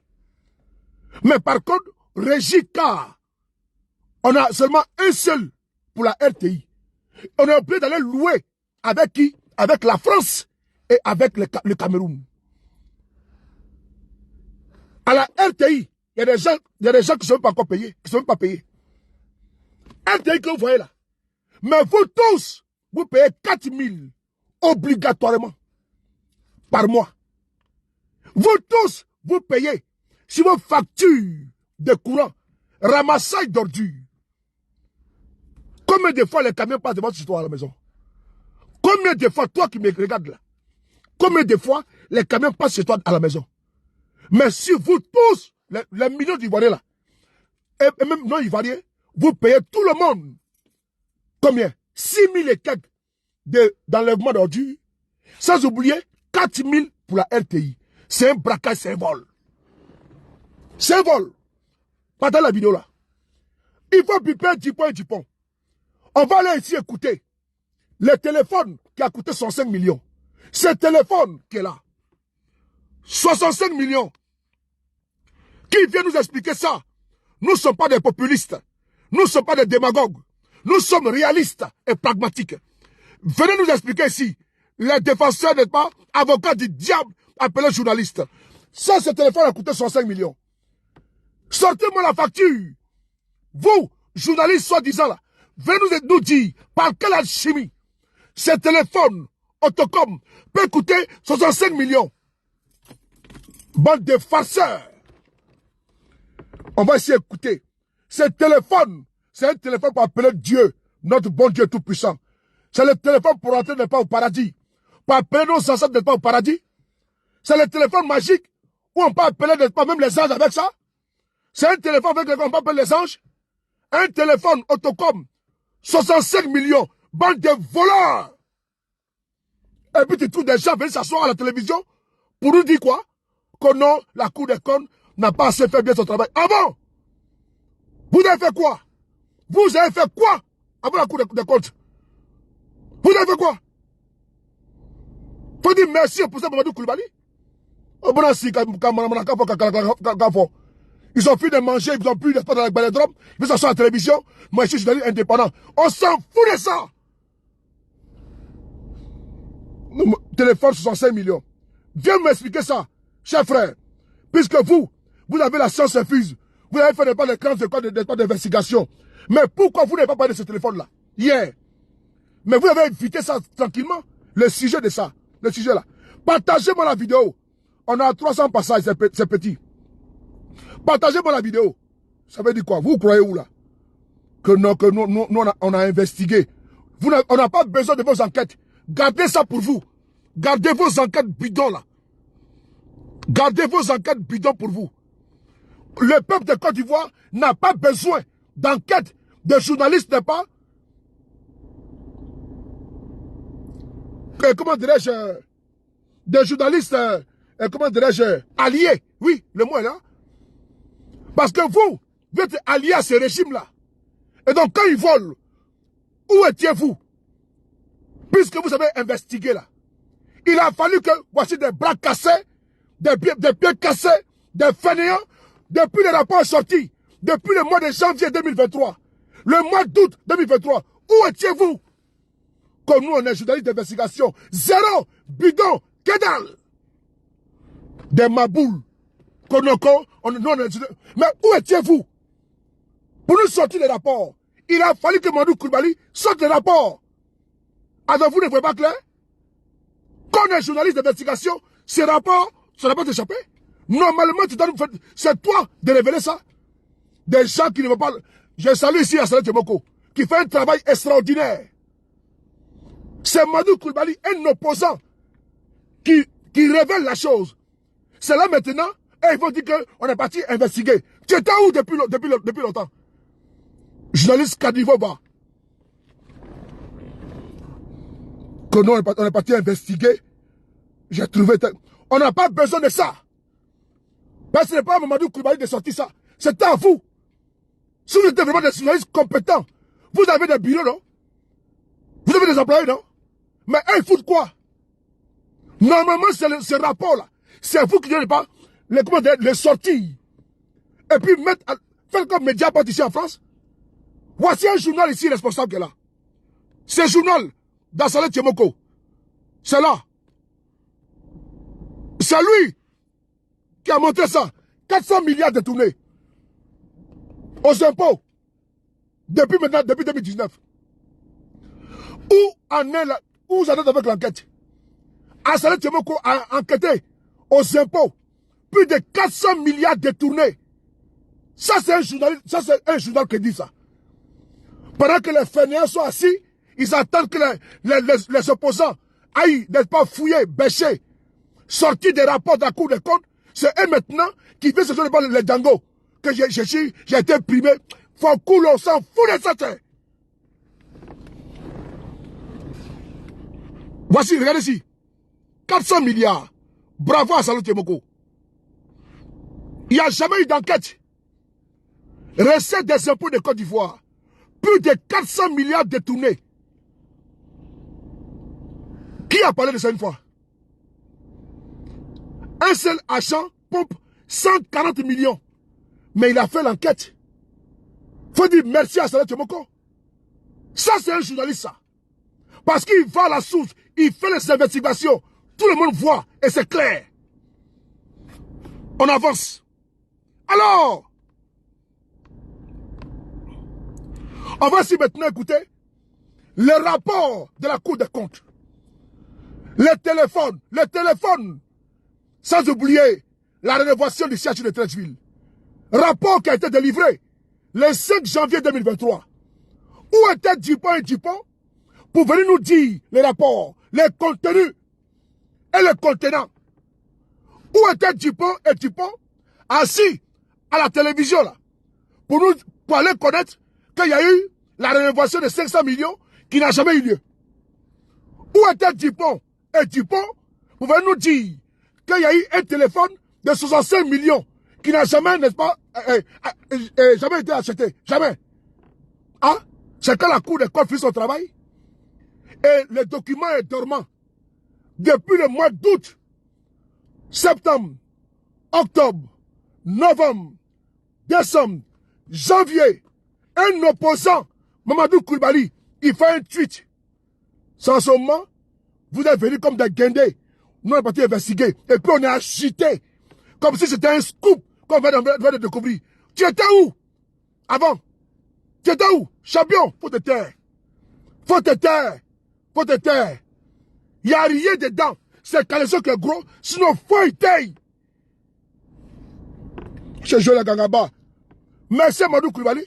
Mais par contre, régie car, on a seulement un seul pour la RTI. On est obligé d'aller louer avec qui? Avec la France et avec le Cameroun. À la RTI, il y a des gens qui ne sont même pas encore payés, qui ne sont même pas payés. RTI que vous voyez là. Mais vous tous, vous payez 4 000 obligatoirement par mois. Vous tous, vous payez sur vos factures de courant, ramassage d'ordures. Combien de fois les camions passent devant chez toi à la maison? Combien de fois, toi qui me regardes là, combien de fois les camions passent chez toi à la maison? Mais si vous tous, les millions d'Ivoiriens là, et même non-Ivoiriens, vous payez tout le monde. Combien? 6 000 et quelques d'enlèvement d'ordures. Sans oublier 4 000 pour la RTI. C'est un braquage, c'est un vol. C'est un vol. Partez la vidéo là. Il faut piper un Dupont. On va aller ici écouter le téléphone qui a coûté 105 millions. Ce téléphone qui est là. 65 millions. Qui vient nous expliquer ça? Nous ne sommes pas des populistes. Nous ne sommes pas des démagogues. Nous sommes réalistes et pragmatiques. Venez nous expliquer ici. Les défenseurs, n'est-ce pas, avocats du diable, appelés journalistes. Ça, ce téléphone a coûté 105 millions. Sortez-moi la facture. Vous, journalistes soi-disant là, venez nous dire par quelle alchimie ce téléphone Autocom peut coûter 65 millions. Bande de farceurs. On va essayer d'écouter. Ce téléphone, c'est un téléphone pour appeler Dieu, notre bon Dieu tout-puissant. C'est le téléphone pour entrer n'est pas au paradis. Pour appeler nos ancêtres n'est pas au paradis. C'est le téléphone magique où on peut appeler n'est pas même les anges avec ça. C'est un téléphone avec lequel on peut appeler les anges. Un téléphone Autocom, 65 millions, bande de voleurs. Et puis tu trouves des gens venir s'asseoir à la télévision pour nous dire quoi? Que non, la Cour des comptes n'a pas assez fait bien son travail. Ah bon? Vous avez fait quoi? Vous avez fait quoi avant la Cour des comptes? Vous avez fait quoi? Faut dire merci au président Mamadou Koulibaly. Ils ont fini de manger, ils ont pu d'espace dans la balade, ils sont sur la télévision. Moi, je suis journaliste indépendant. On s'en fout de ça. Téléphone 65 millions. Viens m'expliquer ça, cher frère. Puisque vous avez la science infuse. Vous avez fait des grandes écoles d'investigation. Mais pourquoi vous n'avez pas parlé de ce téléphone-là? Hier. Mais vous avez évité ça tranquillement. Le sujet de ça. Le sujet là. Partagez-moi la vidéo. On a 300 passages, c'est petit. Partagez-moi la vidéo. Ça veut dire quoi? Vous croyez où là? Que nous on a investigué. On n'a pas besoin de vos enquêtes. Gardez ça pour vous. Gardez vos enquêtes bidons là. Gardez vos enquêtes bidons pour vous. Le peuple de Côte d'Ivoire n'a pas besoin d'enquêtes de journalistes, n'est pas? Comment dirais-je? Des journalistes, comment dirais-je? Alliés. Oui, le mot est là. Parce que vous êtes alliés à ce régime-là. Et donc, quand ils volent, où étiez-vous? Puisque vous avez investigué là. Il a fallu que, voici des bras cassés, des pieds cassés, des fainéants, depuis les rapports sortis, depuis le mois de janvier 2023, le mois d'août 2023, où étiez-vous? Comme nous, on est journalistes d'investigation. Zéro, bidon, que dalle. Des maboules. Mais où étiez-vous? Pour nous sortir les rapports, il a fallu que Mamadou Koulibaly sorte le rapport. Alors vous ne voyez pas clair? Quand on est journaliste d'investigation, ce rapport, ça n'a pas échappé. Normalement, c'est toi de révéler ça. Des gens qui ne vont pas... Je salue ici Assalé Tchemoko, qui fait un travail extraordinaire. C'est Mamadou Koulibaly, un opposant, qui révèle la chose. C'est là maintenant, et ils vont dire qu'on est parti investiguer. Tu étais où depuis longtemps? Journaliste Kadivo Ba. Que nous, on est parti investiguer. J'ai trouvé... On n'a pas besoin de ça. Parce que ce n'est pas à Mamadou Koulibaly de sortir ça. C'est à vous. Si vous êtes vraiment des journalistes compétents, vous avez des bureaux, non? Vous avez des employés, non? Mais eux, ils foutent quoi? Normalement, c'est ce rapport-là. C'est vous qui n'avez pas les sortir. Et puis faire comme Mediapart ici en France. Voici un journal ici responsable qui est là. Ce journal d'Assalé Tchemoko. C'est là. C'est lui qui a montré ça. 400 milliards détournés aux impôts depuis 2019. Où vous en êtes avec l'enquête? Assalé Tchemoko a enquêté aux impôts. Plus de 400 milliards détournés. Ça, c'est un journal qui dit ça. Pendant que les fainéants sont assis, ils attendent que les opposants aillent, n'est-ce pas, fouiller, bêcher, sortir des rapports de la Cour des comptes. C'est eux maintenant qui viennent se faire les Django. Que j'ai été primé. Faut couler, on s'en fout de ça. Voici, regardez ici. 400 milliards. Bravo à Assalé Tchemoko. Il n'y a jamais eu d'enquête. Recette des impôts de Côte d'Ivoire. Plus de 400 milliards détournés. Qui a parlé de ça une fois? Un seul agent pompe 140 millions. Mais il a fait l'enquête. Faut dire merci à Assalé Tchemoko. Ça, c'est un journaliste, ça. Parce qu'il va à la source, il fait les investigations. Tout le monde voit et c'est clair. On avance. Alors, on va aussi maintenant écouter le rapport de la Cour des comptes. Les téléphones, sans oublier la rénovation du siège de Treichville. Rapport qui a été délivré le 5 janvier 2023. Où était Dupont et Dupont pour venir nous dire les rapports, les contenus et les contenants? Où était Dupont et Dupont assis à la télévision là pour aller connaître qu'il y a eu la rénovation de 500 millions qui n'a jamais eu lieu? Où était Dupont et Dupont pour venir nous dire qu'il y a eu un téléphone de 65 millions qui n'a jamais, n'est-ce pas, jamais été acheté? Jamais. Hein? C'est quand la Cour des comptes fait son travail et le document est dormant depuis le mois d'août, septembre, octobre, novembre, décembre, janvier. Un opposant, Mamadou Koulibaly, il fait un tweet. Sans ce moment, vous êtes venus comme des guindés. Nous, on est partis investiguer. Et puis, on est agité. Comme si c'était un scoop qu'on vient de découvrir. Tu étais où? Avant. Tu étais où? Champion, faut te taire. Faut te taire. Faut te taire. Il n'y a rien dedans. C'est Calesso qui est gros. Sinon, faut y taire. Chez Joël Gangaba. Merci Mamadou Koulibaly.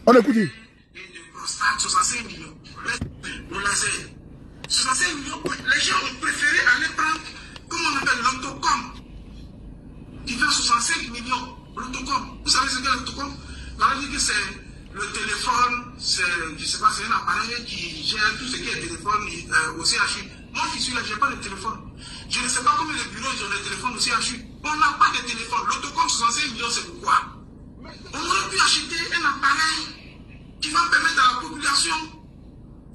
On écoute. 65 millions. Le laser. 65 millions. Les gens ont préféré aller prendre, comment on appelle, l'autocom. Qui fait 65 millions. L'autocom. Vous savez ce qu'est l'autocom? On a dit que c'est le téléphone, c'est, je sais pas, c'est un appareil qui gère tout ce qui est téléphone au CHU. Moi qui suis là, je n'ai pas de téléphone. Je ne sais pas combien de bureaux ils ont des téléphones au CHU. On n'a pas de téléphone. L'autocom 65 millions, c'est pourquoi? On aurait pu acheter un appareil qui va permettre à la population,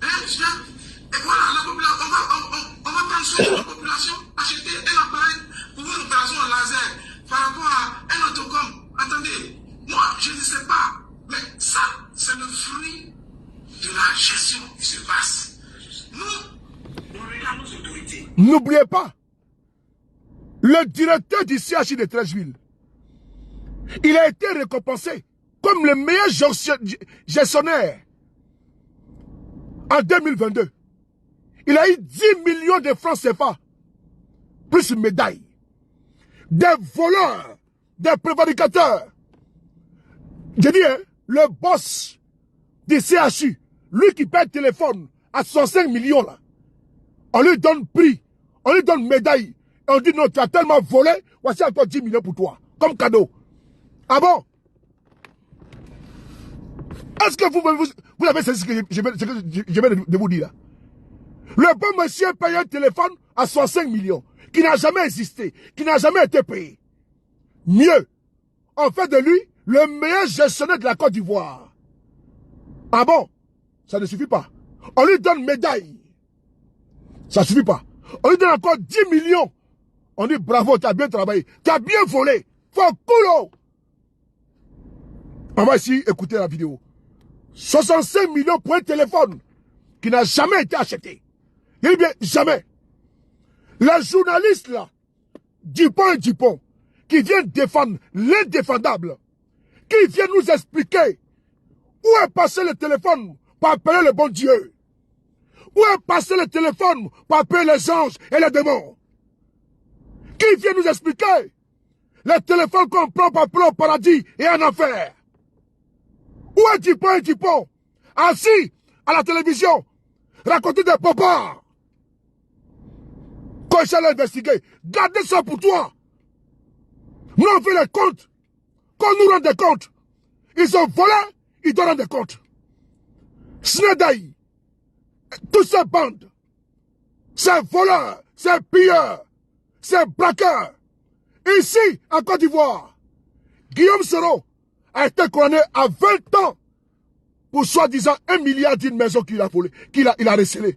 et voilà, la population, on va prendre soin de la population, acheter un appareil pour une opération en laser par rapport à un autocom. Attendez, moi, je ne sais pas, mais ça, c'est le fruit de la gestion qui se passe. Nous, on regarde nos autorités. N'oubliez pas, le directeur du CHU de Treichville, il a été récompensé comme le meilleur gestionnaire en 2022. Il a eu 10 millions de francs CFA, plus une médaille. Des voleurs, des prévaricateurs. J'ai dit, hein, le boss du CHU, lui qui paie le téléphone à 65 millions, là, on lui donne prix, on lui donne médaille. Et on dit non, tu as tellement volé, voici encore 10 millions pour toi, comme cadeau. Ah bon? Est-ce que vous avez saisi ce que je viens de vous dire là? Le bon monsieur paye un téléphone à 65 millions, qui n'a jamais existé, qui n'a jamais été payé. Mieux, on fait de lui le meilleur gestionnaire de la Côte d'Ivoire. Ah bon? Ça ne suffit pas. On lui donne médaille. Ça ne suffit pas. On lui donne encore 10 millions. On dit bravo, tu as bien travaillé. Tu as bien volé. Faut coulo. On va ici écouter la vidéo. 65 millions pour un téléphone qui n'a jamais été acheté. Il dit bien, jamais. Les journalistes là, Dupont et Dupont, qui viennent défendre l'indéfendable, qui viennent nous expliquer où est passé le téléphone pour appeler le bon Dieu. Où est passé le téléphone pour appeler les anges et les démons. Qui vient nous expliquer le téléphone qu'on prend pour appeler au paradis et en enfer. Où est Dupont et Dupont, assis à la télévision, raconter des papas. Quand je l'ai investigué, gardez ça pour toi. Nous on fait les comptes. Quand nous rendons des comptes, ils ont volé, ils doivent rendre des comptes. Snedaï, toutes ces bandes, ces voleurs, ces pilleurs, ces braqueurs, ici, en Côte d'Ivoire, Guillaume Soro a été condamné à 20 ans pour soi-disant 1 milliard d'une maison qu'il a volée, qu'il a recelée.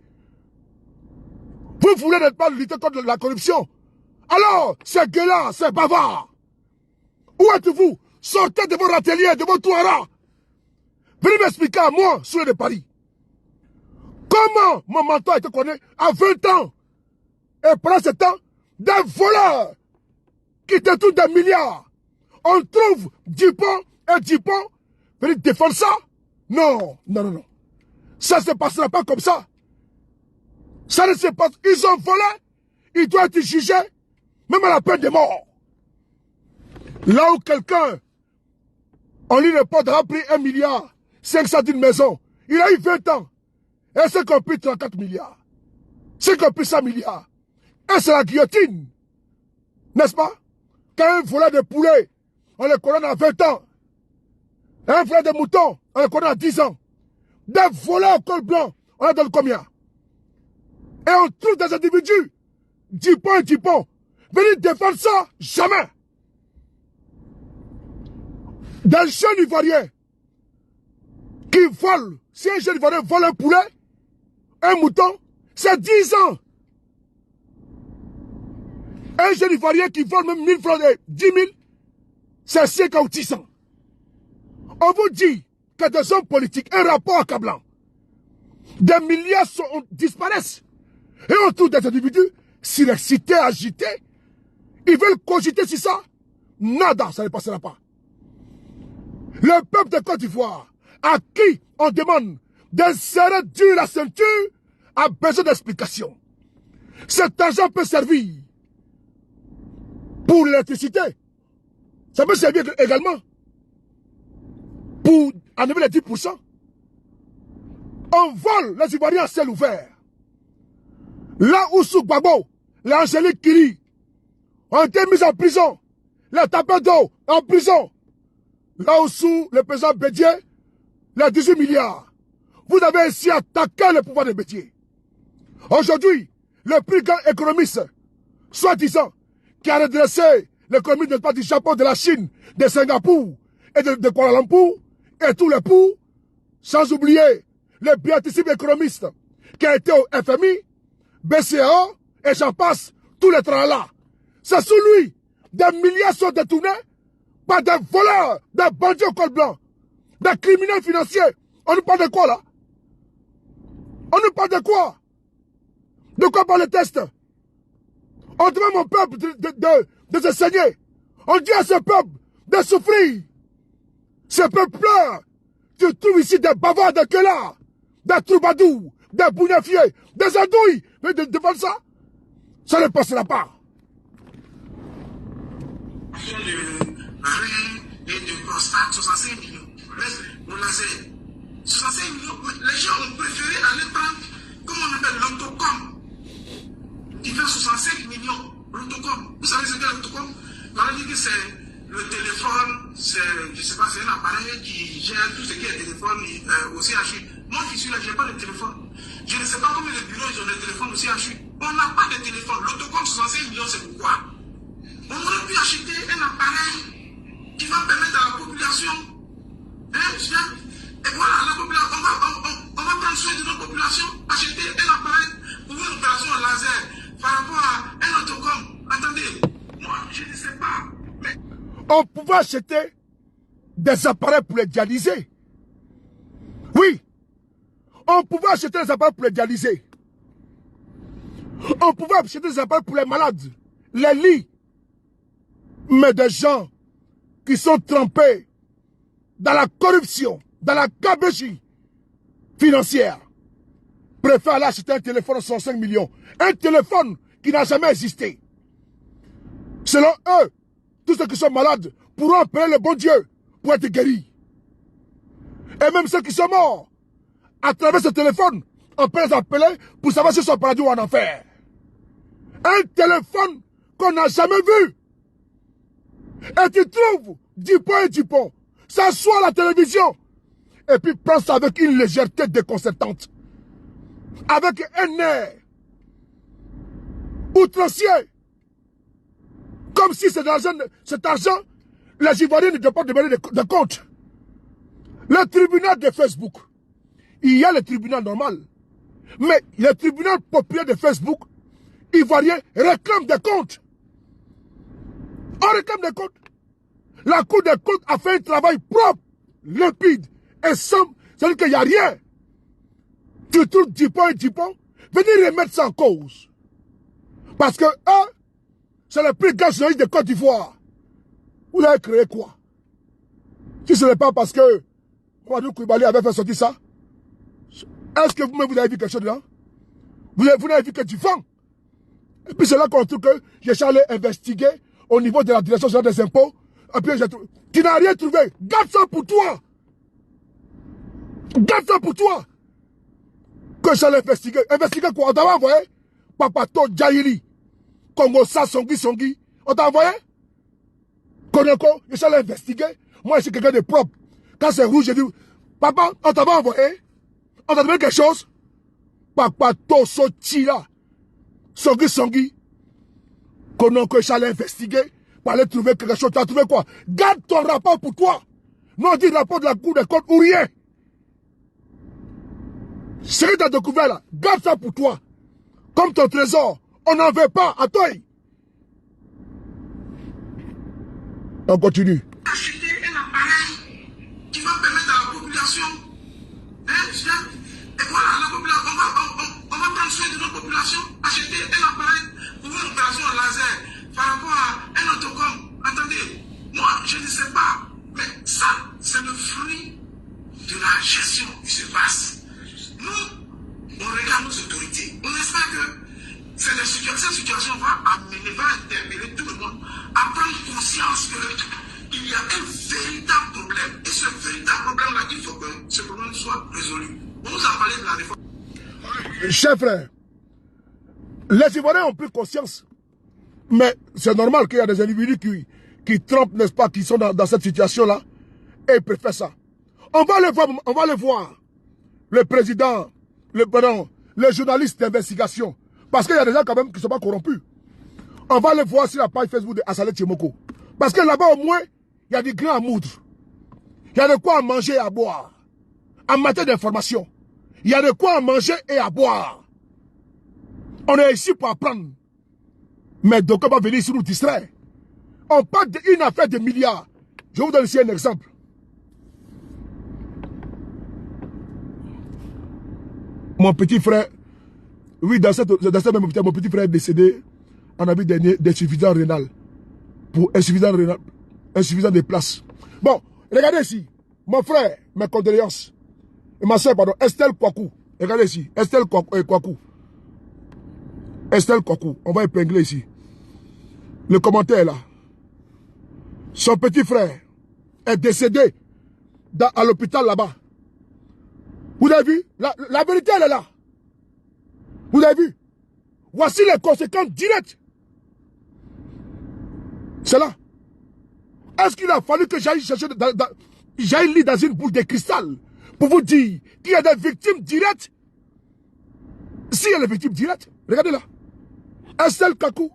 Vous voulez n'être pas lutter contre la corruption? Alors, ces gueux-là, ces bavards, où êtes-vous? Sortez de vos râteliers, de vos touaras. Venez m'expliquer à moi, sur de Paris. Comment mon mentor a été condamné à 20 ans? Et pendant ce temps, des voleurs qui détournent des milliards. On trouve Dupont et Dupont venir défendre ça? Non, non, non, non. Ça ne se passera pas comme ça. Ça ne se passe. Ils ont volé. Ils doivent être jugés, même à la peine de mort. Là où quelqu'un, on lui ne pas pris 1 milliard, 500 d'une maison. Il a eu 20 ans. Et c'est qu'on pris 34 milliards. C'est qu'on pris 100 milliards. Et c'est la guillotine. N'est-ce pas? Quand un voleur de poulet, on le condamne à 20 ans. Un voleur de mouton, on le condamne à 10 ans. Des voleurs au col blanc, on leur donne combien? Et on trouve des individus, Dupont et Dupont, venir défendre ça? Jamais. Des jeunes Ivoiriens qui volent, si un jeune Ivoirien vole un poulet, un mouton, c'est 10 ans. Un jeune Ivoirien qui vole même 1000 francs, 10 000, c'est 5 ans ou 10 ans. On vous dit que des hommes politiques, un rapport accablant, des milliards disparaissent. Et on trouve des individus surexcités, agités. Ils veulent cogiter sur ça. Nada, ça ne passera pas. Le peuple de Côte d'Ivoire, à qui on demande de serrer dur la ceinture, a besoin d'explications. Cet argent peut servir pour l'électricité. Ça peut servir également pour enlever les 10%. On vole les Ivoiriens à ciel ouvert. Là où sous Gbagbo, les Angélique Kiri ont été mis en prison. Les tapeurs d'eau en prison. Là où sous le président Bédié, les 18 milliards. Vous avez ainsi attaqué le pouvoir de Bédié. Aujourd'hui, le plus grand économiste, soi-disant, qui a redressé l'économie de pas du Japon, de la Chine, de Singapour et de Kuala Lumpur, et tout le pour, sans oublier le béatissime économiste qui a été au FMI, BCAO, et j'en passe, tous les tralala. C'est sous lui, des milliards sont détournés par des voleurs, des bandits au col blanc, des criminels financiers. On nous parle de quoi là? On nous parle de quoi? De quoi parle le test? On demande mon peuple de se saigner. On dit à ce peuple de souffrir. Ce peuple-là, tu trouves ici des bavards de Kela, des troubadours, des bounafiers, des andouilles. Mais devant ça, ça ne passera pas. De Rennes et de Prostate, 65 millions. On l'a fait. 65 millions. Les gens ont préféré aller prendre, comment on appelle, l'autocom. Qui fait 65 millions. L'autocom. Vous savez ce qu'est l'autocom? On a dit que c'est le téléphone, c'est, je ne sais pas, c'est un appareil qui gère tout ce qui est téléphone au CHU. Moi qui suis là, je n'ai pas de téléphone. Je ne sais pas combien de bureaux ils ont des téléphones au CHU. On n'a pas de téléphone. L'autocom 65 millions, c'est pourquoi? On aurait pu acheter un appareil qui va permettre à la population, et voilà, la population, on va prendre soin de notre population, acheter un appareil pour une opération laser par rapport à un autocom. Attendez, moi, je ne sais pas. Mais... On pouvait acheter des appareils pour les dialyser. Oui, on pouvait acheter des appareils pour les dialyser. On pouvait acheter des appareils pour les malades, les lits. Mais des gens qui sont trempés dans la corruption, dans la gabegie financière, préfèrent aller acheter un téléphone de 105 millions. Un téléphone qui n'a jamais existé. Selon eux, tous ceux qui sont malades pourront appeler le bon Dieu pour être guéris. Et même ceux qui sont morts, à travers ce téléphone, on peut les appeler pour savoir s'ils sont au paradis ou en enfer. Un téléphone qu'on n'a jamais vu. Et tu trouves Dupont, s'assoit à la télévision et puis prend ça avec une légèreté déconcertante, avec un air outrancier, comme si cet argent, les Ivoiriens ne doivent pas demander de compte. Le tribunal de Facebook, il y a le tribunal normal, mais le tribunal populaire de Facebook, Ivoirien, réclame des comptes. On réclame des comptes. La Cour des comptes a fait un travail propre, limpide et sombre. C'est-à-dire qu'il n'y a rien. Tu trouves Dupont, venez remettre ça en cause. Parce que eux, c'est le plus grand journaliste de Côte d'Ivoire. Vous avez créé quoi? Si ce n'est pas parce que Mouadou Koulibaly avait fait sortir ça, est-ce que vous-même vous avez vu quelque chose là? Vous n'avez vu que du vent. Et puis c'est là qu'on trouve que j'ai allé investiguer au niveau de la direction générale des impôts. Et puis tu n'as rien trouvé. Garde ça pour toi. Garde ça pour toi. Que j'allais investiguer. Investiguer quoi? On t'a envoyé Papato Djaïli. Congo Sa Songi. On t'a envoyé Konoko. J'allais investiguer. Moi, je suis quelqu'un de propre. Quand c'est rouge, je dis, papa, on t'a envoyé? On t'a donné quelque chose? Papato Sotila. Songi. Konoko, j'allais investiguer. Pour aller trouver quelque chose. Tu as trouvé quoi? Garde ton rapport pour toi. Non, dis rapport de la Cour des comptes ou rien. Ce que tu as découvert là, garde ça pour toi. Comme ton trésor. On n'en veut pas à toi. On continue. Acheter un appareil qui va permettre à la population, et voilà, la population, on va prendre soin de notre population, acheter un appareil pour une opération laser par rapport à un autocom. Attendez, moi, je ne sais pas, mais ça, c'est le fruit de la gestion qui se passe. Nous, on regarde nos autorités. On espère que cette situation va interpeller tout le monde à prendre conscience qu'il y a un véritable problème. Et ce véritable problème-là, il faut que ce problème soit résolu. On nous a parlé de la réforme. Chers frères, les Ivoiriens ont pris conscience. Mais c'est normal qu'il y a des individus qui trompent, n'est-ce pas, qui sont dans cette situation-là. Et ils préfèrent ça. On va les voir. Le président, les journalistes d'investigation. Parce qu'il y a des gens quand même qui ne sont pas corrompus. On va les voir sur la page Facebook de Assalé Tchemoko. Parce que là-bas au moins, il y a des grains à moudre. Il y a de quoi à manger et à boire. En matière d'information. Il y a de quoi à manger et à boire. On est ici pour apprendre. Mais donc on va venir ici nous distraire. On parle d'une affaire de milliards. Je vous donne ici un exemple. Mon petit frère, oui, dans cette même hôpital, mon petit frère est décédé en avis d'insuffisance rénale. Pour insuffisance de place. Bon, regardez ici. Mon frère, mes condoléances. Et ma soeur, pardon, Estelle Kwaku. Regardez ici, Estelle Kwaku. Estelle Kwaku, on va épingler ici. Le commentaire là. Son petit frère est décédé à l'hôpital là-bas. Vous avez vu? La vérité, elle est là. Vous avez vu? Voici les conséquences directes. C'est là. Est-ce qu'il a fallu que j'aille chercher, j'aille lire dans une boule de cristal pour vous dire qu'il y a des victimes directes? S'il y a des victimes directes, regardez là. Estelle Kwaku.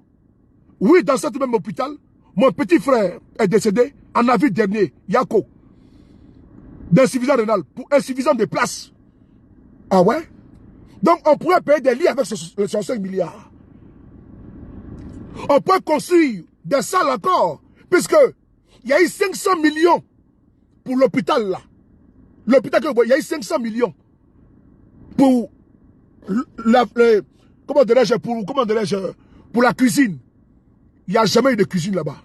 Oui, dans cet même hôpital, mon petit frère est décédé en avril dernier, Yako, d'insuffisance rénale, pour insuffisance de place. Ah ouais? Donc on pourrait payer des lits avec 65 milliards. On peut construire des salles encore, puisque il y a eu 500 millions pour l'hôpital là. L'hôpital que vous voyez, il y a eu 500 millions pour comment dirais-je, pour la cuisine. Il n'y a jamais eu de cuisine là-bas.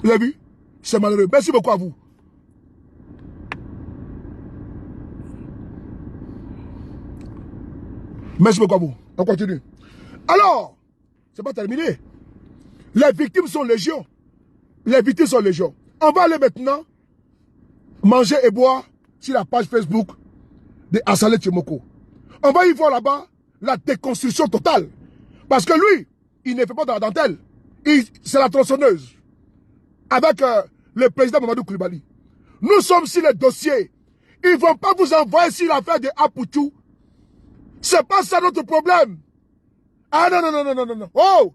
Vous avez vu? C'est malheureux. Merci beaucoup à vous. Merci beaucoup à vous. On continue. Alors, c'est pas terminé. Les victimes sont légion. Les victimes sont légion. On va aller maintenant manger et boire sur la page Facebook de Assalé Tchemoko. On va y voir là-bas la déconstruction totale. Parce que lui, il ne fait pas dans la dentelle. C'est la tronçonneuse. Avec le président Mamadou Koulibaly. Nous sommes sur les dossiers. Ils ne vont pas vous envoyer sur l'affaire de Apoutou. C'est pas ça notre problème. Ah non, non, non, non, non, non, non. Oh!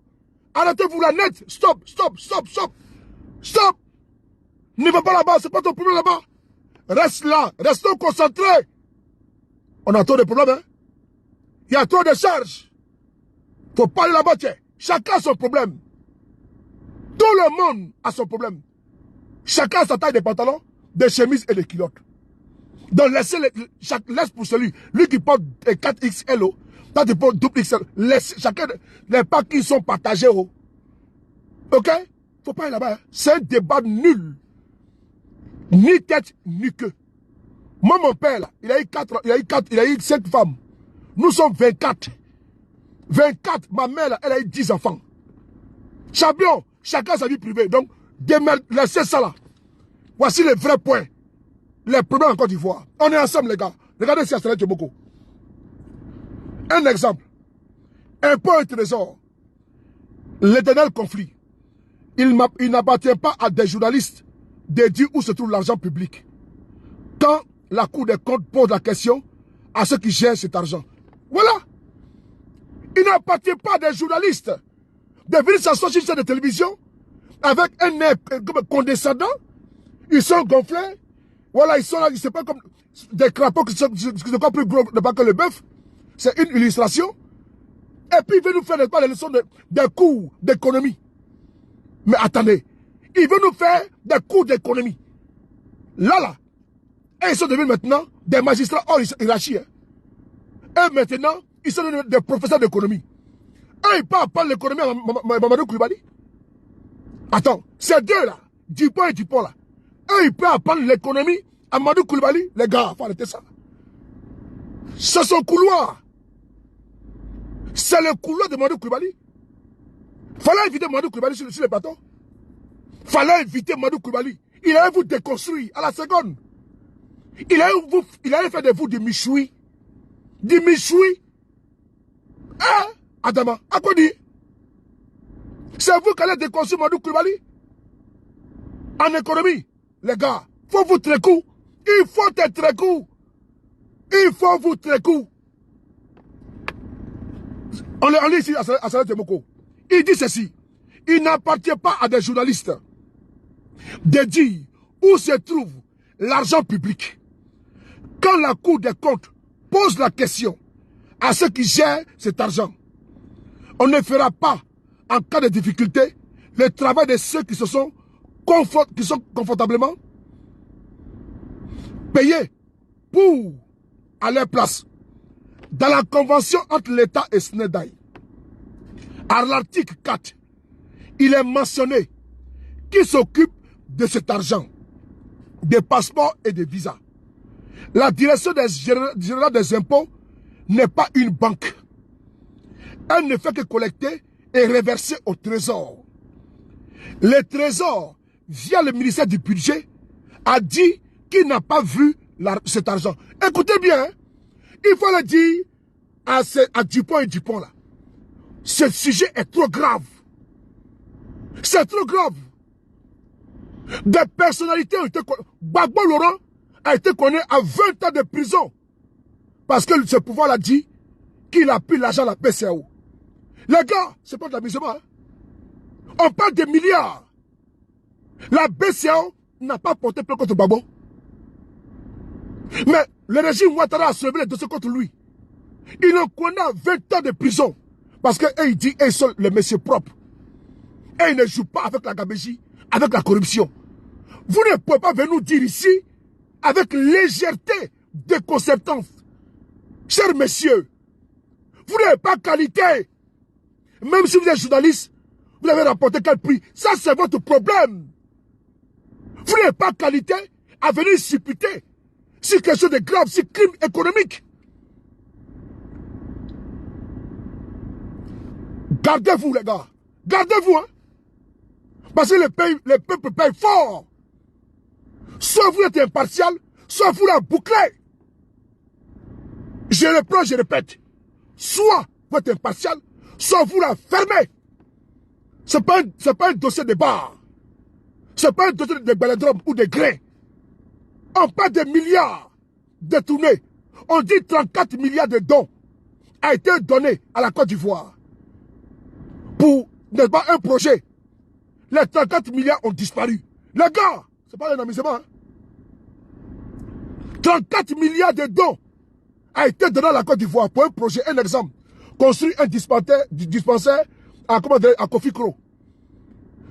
Arrêtez-vous la net. Stop, stop, stop, stop. Stop. Ne va pas là-bas, c'est pas ton problème là-bas. Reste là, restons concentrés. On a trop de problèmes, hein. Il y a trop de charges. Faut pas aller là-bas, tiens. Chacun a son problème. Tout le monde a son problème. Chacun a sa taille de pantalon, de chemise et de culottes. Donc laissez laisse pour celui qui porte 4XL, toi tu portes double XL. Laisse chacun les packs qui sont partagés. Ok? Faut pas aller là-bas. Hein. C'est un débat nul. Ni tête, ni queue. Moi, mon père, là, il a eu 5 femmes. Nous sommes 24. 24, ma mère, là, elle a eu 10 enfants. Champion, chacun sa vie privée. Donc, laissez ça là. Voici les vrais points. Les problèmes en Côte d'Ivoire. On est ensemble, les gars. Regardez si Assalé Tchemoko. Un exemple. Impôt et trésor. L'éternel conflit. Il n'appartient pas à des journalistes de dire où se trouve l'argent public. Quand la Cour des comptes pose la question à ceux qui gèrent cet argent. Voilà. Il n'appartient pas à des journalistes de venir s'asseoir sur une chaîne de télévision avec un air condescendant. Ils sont gonflés. Voilà, ils sont là, c'est pas comme des crapauds qui sont encore plus gros que le bœuf. C'est une illustration. Et puis, il veut nous faire des leçons des cours d'économie. Mais attendez, il veut nous faire des cours d'économie. Là. Et ils sont devenus maintenant des magistrats hors hiérarchie. Et maintenant, ils sont devenus des professeurs d'économie. Et ils parlent pas de l'économie à Mamadou Koulibaly. Attends, ces deux-là, Dupont et Dupont là, eux, ils peuvent apprendre l'économie à Mamadou Koulibaly. Les gars, il faut arrêter ça. C'est son couloir. C'est le couloir de Mamadou Koulibaly. Fallait inviter Mamadou Koulibaly sur le plateau. Fallait inviter Mamadou Koulibaly. Il allait vous déconstruire à la seconde. Il allait faire de vous du michoui. Du michoui. Hein, Adama, à quoi dire? C'est vous qui allez déconstruire Mamadou Koulibaly. En économie, les gars, faut vous trécou. Il faut être trécou. Il faut vous trécou. On lit ici à Assalé Tchemoko. Il dit ceci. Il n'appartient pas à des journalistes de dire où se trouve l'argent public. Quand la Cour des comptes pose la question à ceux qui gèrent cet argent, on ne fera pas, en cas de difficulté, le travail de ceux qui sont confortablement payés pour à leur place. Dans la convention entre l'État et SNEDAI, à l'article 4, il est mentionné qui s'occupe de cet argent. des passeports et des visas. La direction générale des impôts n'est pas une banque. Elle ne fait que collecter et reverser au trésor. Le trésor, via le ministère du budget, a dit qu'il n'a pas vu cet argent. Écoutez bien, hein, il faut le dire à Dupont et Dupont là. Ce sujet est trop grave. C'est trop grave. Des personnalités ont été condamnées. Gbagbo Laurent a été condamné à 20 ans de prison. Parce que ce pouvoir l'a dit qu'il a pris l'argent à la PCAO. Les gars, c'est pas de l'amusement. Hein? On parle de milliards. La BCAO n'a pas porté plainte contre Gbagbo. Mais le régime Ouattara a soulevé les dossiers contre lui. Il le condamné à 20 ans de prison. Parce qu'il dit qu'ils sont le monsieur propre. Et il ne joue pas avec la gabégie, avec la corruption. Vous ne pouvez pas venir nous dire ici, avec légèreté, déconcertance. Chers messieurs, vous n'avez pas qualité. Même si vous êtes journaliste, vous avez rapporté quel prix. Ça, c'est votre problème. Vous n'avez pas qualité à venir supputer sur quelque chose de grave, sur crime économique. Gardez-vous, les gars. Gardez-vous, hein. Parce que le peuple paye fort. Soit vous êtes impartial, soit vous la bouclez. Je reprends, je répète. Soit vous êtes impartial, soit vous la fermez. Ce n'est pas un dossier de bar. Ce n'est pas un dossier de belladrome ou de grains. On parle de milliards détournés. On dit 34 milliards de dons a été donné à la Côte d'Ivoire. Pour, n'est-ce pas, un projet. Les 34 milliards ont disparu. Les gars, c'est pas un amusement. Hein? 34 milliards de dons a été donné à la Côte d'Ivoire pour un projet, un exemple. Construire un dispensaire à Kofi Kro.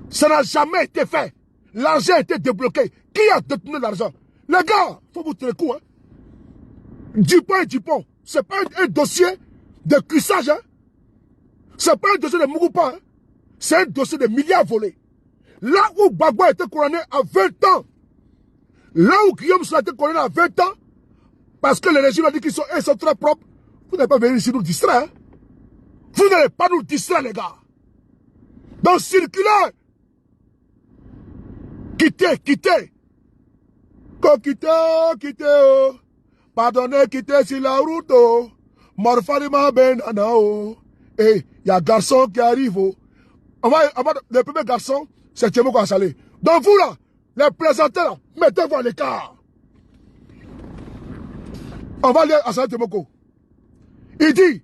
Ça n'a jamais été fait. L'argent a été débloqué. Qui a détenu l'argent? Les gars, il faut vous tenir le coup. Hein? Dupont et Dupont, ce n'est pas un dossier de cuissage. Hein? Ce n'est pas un dossier de Mougoupa. Hein? C'est un dossier de milliards volés. Là où Gbagbo a été couronné à 20 ans, là où Guillaume Soro a été couronné à 20 ans, parce que le régime a dit qu'ils sont très propres, vous n'allez pas venir ici nous distraire. Hein? Vous n'allez pas nous distraire, les gars. Donc, circulaire. Quittez, quittez. Quittez, oh. Pardonnez, quittez sur la route, oh. Morpharima benana, oh. Et il y a un garçon qui arrive, oh. Le premier garçon, c'est Tchemoko Assalé. Donc vous là, les présenteurs là, mettez-vous à l'écart. On va aller à Assalé Tchemoko. Il dit,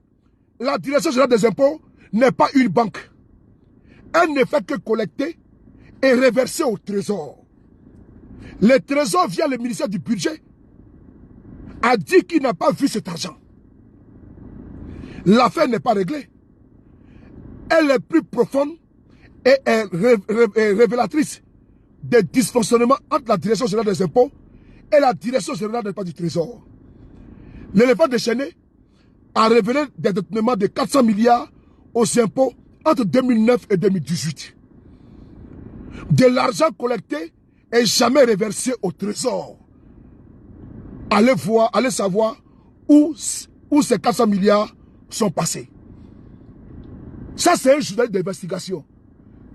la direction générale des impôts n'est pas une banque. Elle ne fait que collecter et reverser au trésor. Le trésor, via le ministère du budget, a dit qu'il n'a pas vu cet argent. L'affaire n'est pas réglée. Elle est plus profonde et est révélatrice des dysfonctionnements entre la direction générale des impôts et la direction générale du trésor. L'éléphant déchaîné a révélé des détournements de 400 milliards aux impôts entre 2009 et 2018. De l'argent collecté et jamais reversé au trésor. Allez voir, allez savoir où ces 400 milliards sont passés. Ça, c'est un journal d'investigation.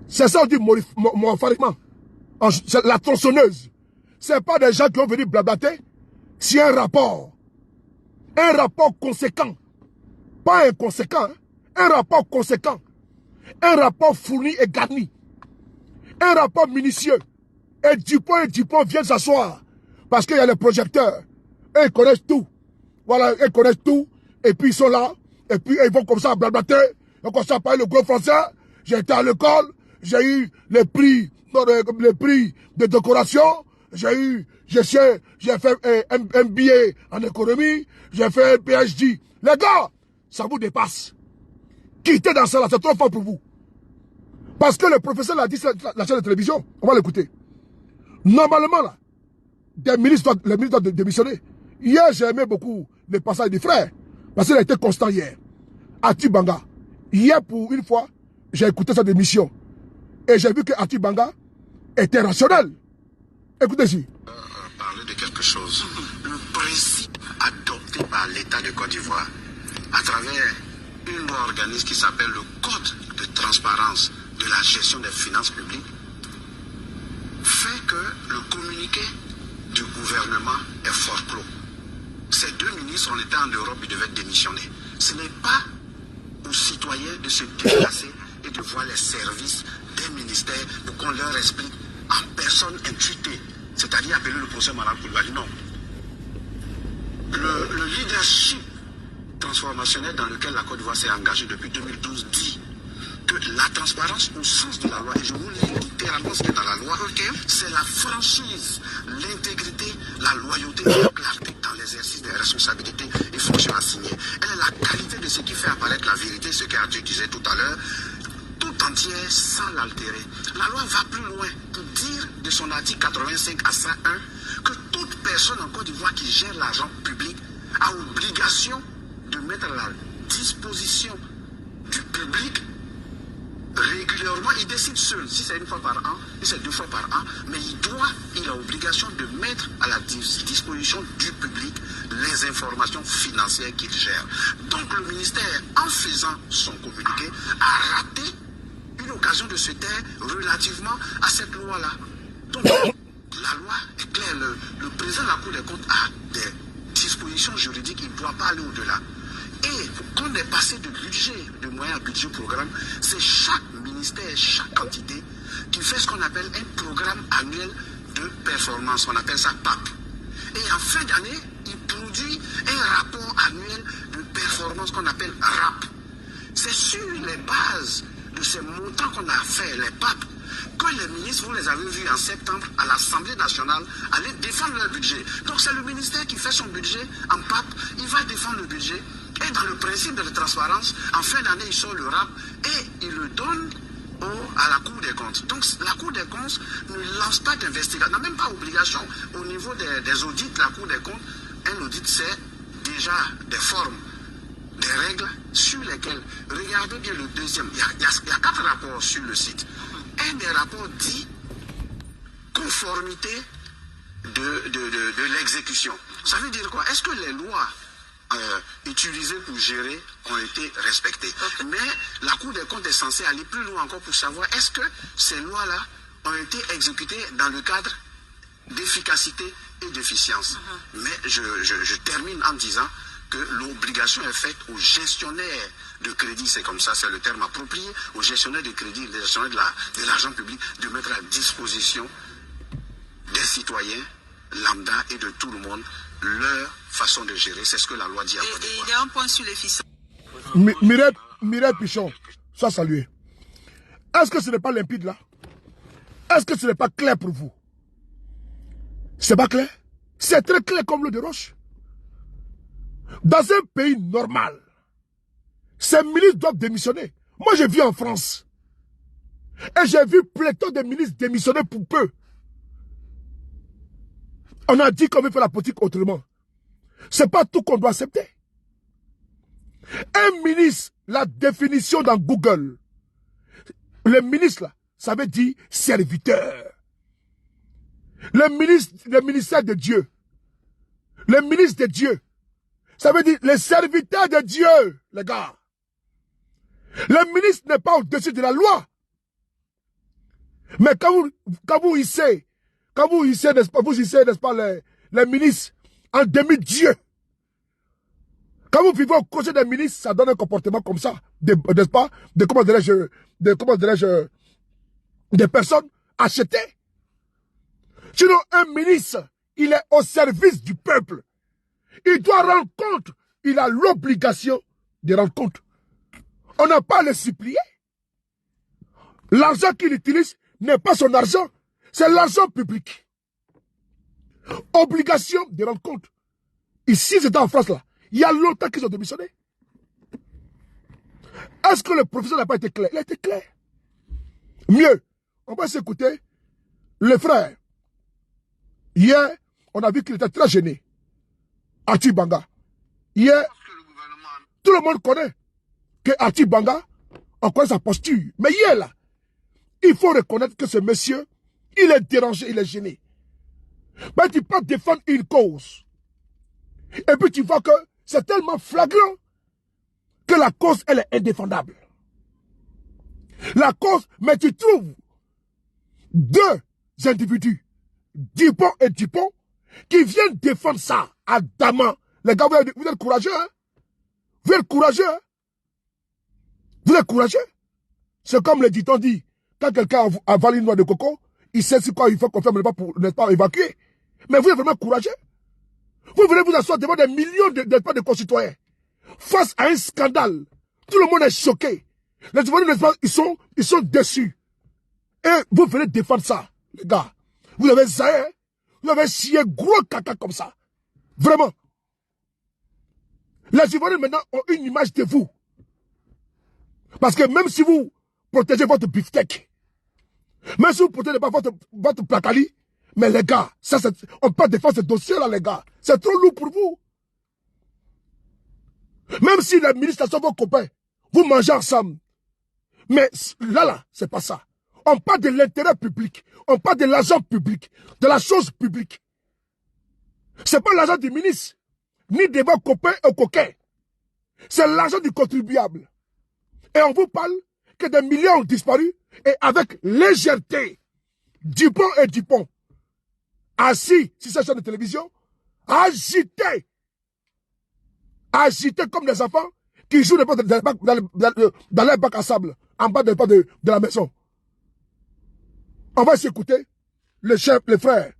C'est ça, on dit morphariquement. La tronçonneuse. Ce n'est pas des gens qui ont venu blablater. C'est un rapport. Un rapport conséquent. Pas inconséquent. Hein? Un rapport conséquent. Un rapport fourni et garni. Un rapport minutieux. Et Dupont viennent s'asseoir. Parce qu'il y a les projecteurs. Et ils connaissent tout. Voilà, ils connaissent tout. Et puis ils sont là. Et puis ils vont comme ça blablater. Ils vont comme ça parler le gros français. J'ai été à l'école. J'ai eu les prix de décoration. J'ai fait un MBA en économie. J'ai fait un PhD. Les gars, ça vous dépasse. Quittez dans ça là, c'est trop fort pour vous. Parce que le professeur l'a dit sur la chaîne de télévision. On va l'écouter. Normalement, là, les ministres doivent démissionner. Hier, j'ai aimé beaucoup le passage du frère. Parce qu'il a été constant hier. Ati Banga. Hier, pour une fois, j'ai écouté sa démission. Et j'ai vu que Ati Banga était rationnel. Écoutez ici. chose. Le principe adopté par l'État de Côte d'Ivoire, à travers une loi organique qui s'appelle le Code de transparence de la gestion des finances publiques, fait que le communiqué du gouvernement est fort clos. Ces deux ministres, on était en Europe, ils devaient démissionner. Ce n'est pas aux citoyens de se déplacer et de voir les services des ministères pour qu'on leur explique en personne intuitée, c'est-à-dire appeler le procès Malal Koulibaly. Non. Le leadership transformationnel dans lequel la Côte d'Ivoire s'est engagée depuis 2012 dit que la transparence au sens de la loi, et je vous lis littéralement ce qui est dans la loi, c'est la franchise, l'intégrité, la loyauté et la clarté dans l'exercice des responsabilités et fonctions assignées. Elle est la qualité de ce qui fait apparaître la vérité, ce qu'Arthur disait tout à l'heure, tout entière sans l'altérer. La loi va plus loin pour dire de son article 85 à 101 que toute personne en Côte d'Ivoire qui gère l'argent public a obligation de mettre à la disposition du public régulièrement. Il décide seul, si c'est une fois par an, si c'est deux fois par an, mais il a obligation de mettre à la disposition du public les informations financières qu'il gère. Donc le ministère, en faisant son communiqué, a raté une occasion de se taire relativement à cette loi-là. Donc la loi est claire, le président de la Cour des comptes a des dispositions juridiques, il ne doit pas aller au-delà. Et quand on est passé de budget, de moyens à budget programme, c'est chaque ministère, chaque entité qui fait ce qu'on appelle un programme annuel de performance. On appelle ça PAP. Et en fin d'année, il produit un rapport annuel de performance qu'on appelle RAP. C'est sur les bases de ces montants qu'on a fait, les PAP, que les ministres, vous les avez vus en septembre à l'Assemblée nationale, aller défendre leur budget. Donc c'est le ministère qui fait son budget en PAP, il va défendre le budget. Et dans le principe de la transparence, en fin d'année, il sort le RAP et il le donne à la Cour des comptes. Donc la Cour des comptes ne lance pas d'investigation, n'a même pas obligation au niveau des audits de la Cour des comptes. Un audit, c'est déjà des formes, des règles sur lesquelles, regardez bien le deuxième, il y a 4 rapports sur le site. Un des rapports dit conformité de l'exécution. Ça veut dire quoi? Est-ce que les lois utilisées pour gérer ont été respectées? Mais la Cour des comptes est censée aller plus loin encore pour savoir est-ce que ces lois-là ont été exécutées dans le cadre d'efficacité et d'efficience. Mais je termine en disant que l'obligation est faite aux gestionnaires de crédit, c'est comme ça, c'est le terme approprié, aux gestionnaires de crédit, les gestionnaires de l'argent public, de mettre à disposition des citoyens lambda et de tout le monde leur façon de gérer. C'est ce que la loi dit à Côte d'Ivoire. Il y a un point sur l'efficience. Mireille Pichon, sois salué. Est-ce que ce n'est pas limpide là? Est-ce que ce n'est pas clair pour vous? C'est pas clair? C'est très clair comme l'eau de roche. Dans un pays normal, ces ministres doivent démissionner. Moi, j'ai vu en France. Et j'ai vu pléthore de ministres démissionner pour peu. On a dit qu'on veut faire la politique autrement. C'est pas tout qu'on doit accepter. Un ministre, la définition dans Google, le ministre là, ça veut dire serviteur. Le ministère de Dieu. Le ministre de Dieu. Ça veut dire les serviteurs de Dieu, les gars. Le ministre n'est pas au-dessus de la loi. Mais quand vous hissez, n'est-ce pas, n'est-ce pas, les ministres en demi-dieu. Quand vous vivez au côté des ministres, ça donne un comportement comme ça, n'est-ce pas, comment dirais-je, des personnes achetées. Sinon, un ministre, il est au service du peuple. Il doit rendre compte. Il a l'obligation de rendre compte. On n'a pas à le supplier. L'argent qu'il utilise n'est pas son argent. C'est l'argent public. Obligation de rendre compte. Ici, c'est en France, là. Il y a longtemps qu'ils ont démissionné. Est-ce que le professeur n'a pas été clair? Il a été clair. Mieux, on va s'écouter. Le frère, hier, on a vu qu'il était très gêné. Arthur Banga. Hier, tout le monde connaît que Arthur Banga, on connaît sa posture. Mais hier, là, il faut reconnaître que ce monsieur, il est dérangé, il est gêné. Mais tu peux défendre une cause. Et puis tu vois que c'est tellement flagrant que la cause, elle est indéfendable. La cause, mais tu trouves deux individus, Dupont et Dupont, qui viennent défendre ça ardemment. Les gars, vous êtes courageux, hein? Vous êtes courageux, hein? Vous êtes courageux? C'est comme le dicton dit, quand quelqu'un avale une noix de coco, il sait sur quoi il faut qu'on fasse, n'est-ce pas, évacuer. Mais vous êtes vraiment courageux? Vous venez vous asseoir devant des millions de concitoyens, face à un scandale. Tout le monde est choqué. Les Ivoiriens, n'est-ce pas, ils sont déçus. Et vous venez défendre ça, les gars. Vous avez zaï, hein? Vous avez scié gros caca comme ça. Vraiment. Les Ivoiriens maintenant ont une image de vous. Parce que même si vous protégez votre beefsteak, même si vous ne protégez pas votre placali, mais les gars, ça, on peut défendre ce dossier-là, les gars. C'est trop lourd pour vous. Même si les ministres sont vos copains, vous mangez ensemble. Mais là, c'est pas ça. On parle de l'intérêt public. On parle de l'argent public. De la chose publique. C'est pas l'argent du ministre, ni de vos copains et coquins. C'est l'argent du contribuable. Et on vous parle que des millions ont disparu et avec légèreté, Dupont et Dupont, assis sur cette chaîne de télévision, agités comme des enfants qui jouent dans les bacs à sable, en bas de la maison. On va s'écouter le chef, le frère,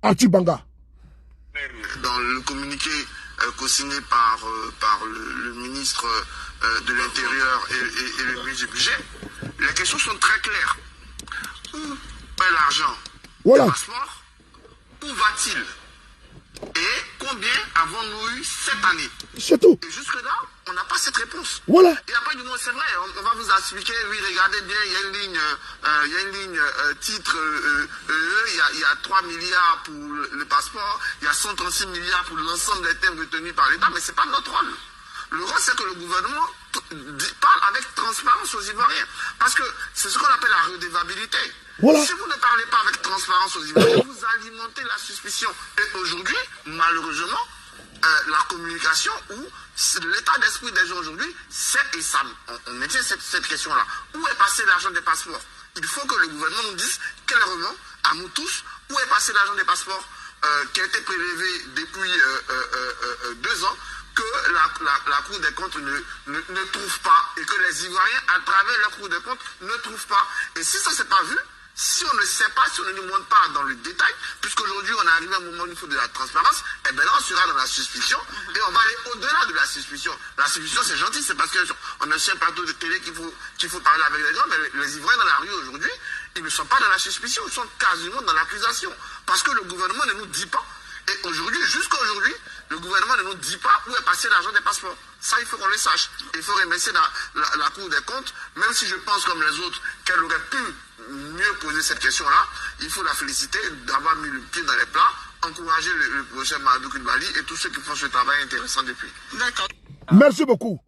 Archie Banga. Dans le communiqué co-signé par le ministre de l'Intérieur et le ministre du Budget, les questions sont très claires. Où est l'argent Voilà. des passeports? Où va-t-il? Et combien avons-nous eu cette année? C'est tout. Et jusque-là, on n'a pas cette réponse. Voilà. Et après, du moins, c'est vrai, on va vous expliquer, oui, regardez bien, il y a une ligne titre, il y a 3 milliards pour le passeport, il y a 136 milliards pour l'ensemble des termes retenus par l'État, mais ce n'est pas notre rôle. Le rôle, c'est que le gouvernement parle avec transparence aux Ivoiriens. Parce que c'est ce qu'on appelle la redevabilité. Voilà. Si vous ne parlez pas avec transparence aux Ivoiriens, vous alimentez la suspicion. Et aujourd'hui, malheureusement, la communication ou l'état d'esprit des gens aujourd'hui, c'est et ça. On maintient cette question-là. Où est passé l'argent des passeports? Il faut que le gouvernement nous dise clairement, à nous tous, où est passé l'argent des passeports qui a été prélevé depuis 2 ans, que la Cour des comptes ne trouve pas, et que les Ivoiriens, à travers la Cour des comptes, ne trouvent pas. Et si ça ne s'est pas vu, si on ne sait pas, si on ne nous montre pas dans le détail, puisqu'aujourd'hui on est arrivé à un moment où il faut de la transparence, et bien là on sera dans la suspicion, et on va aller au-delà de la suspicion. La suspicion c'est gentil, c'est parce qu'on a sur un plateau de télé qu'il faut parler avec les gens, mais les Ivoiriens dans la rue aujourd'hui, ils ne sont pas dans la suspicion, ils sont quasiment dans l'accusation. Parce que le gouvernement ne nous dit pas. Et aujourd'hui, jusqu'à aujourd'hui, le gouvernement ne nous dit pas où est passé l'argent des passeports. Ça, il faut qu'on le sache. Il faut remercier la Cour des comptes, même si je pense comme les autres qu'elle aurait pu mieux poser cette question-là, il faut la féliciter d'avoir mis le pied dans les plats, encourager le prochain Mahamadou Koulibaly et tous ceux qui font ce travail intéressant depuis. D'accord. Merci beaucoup.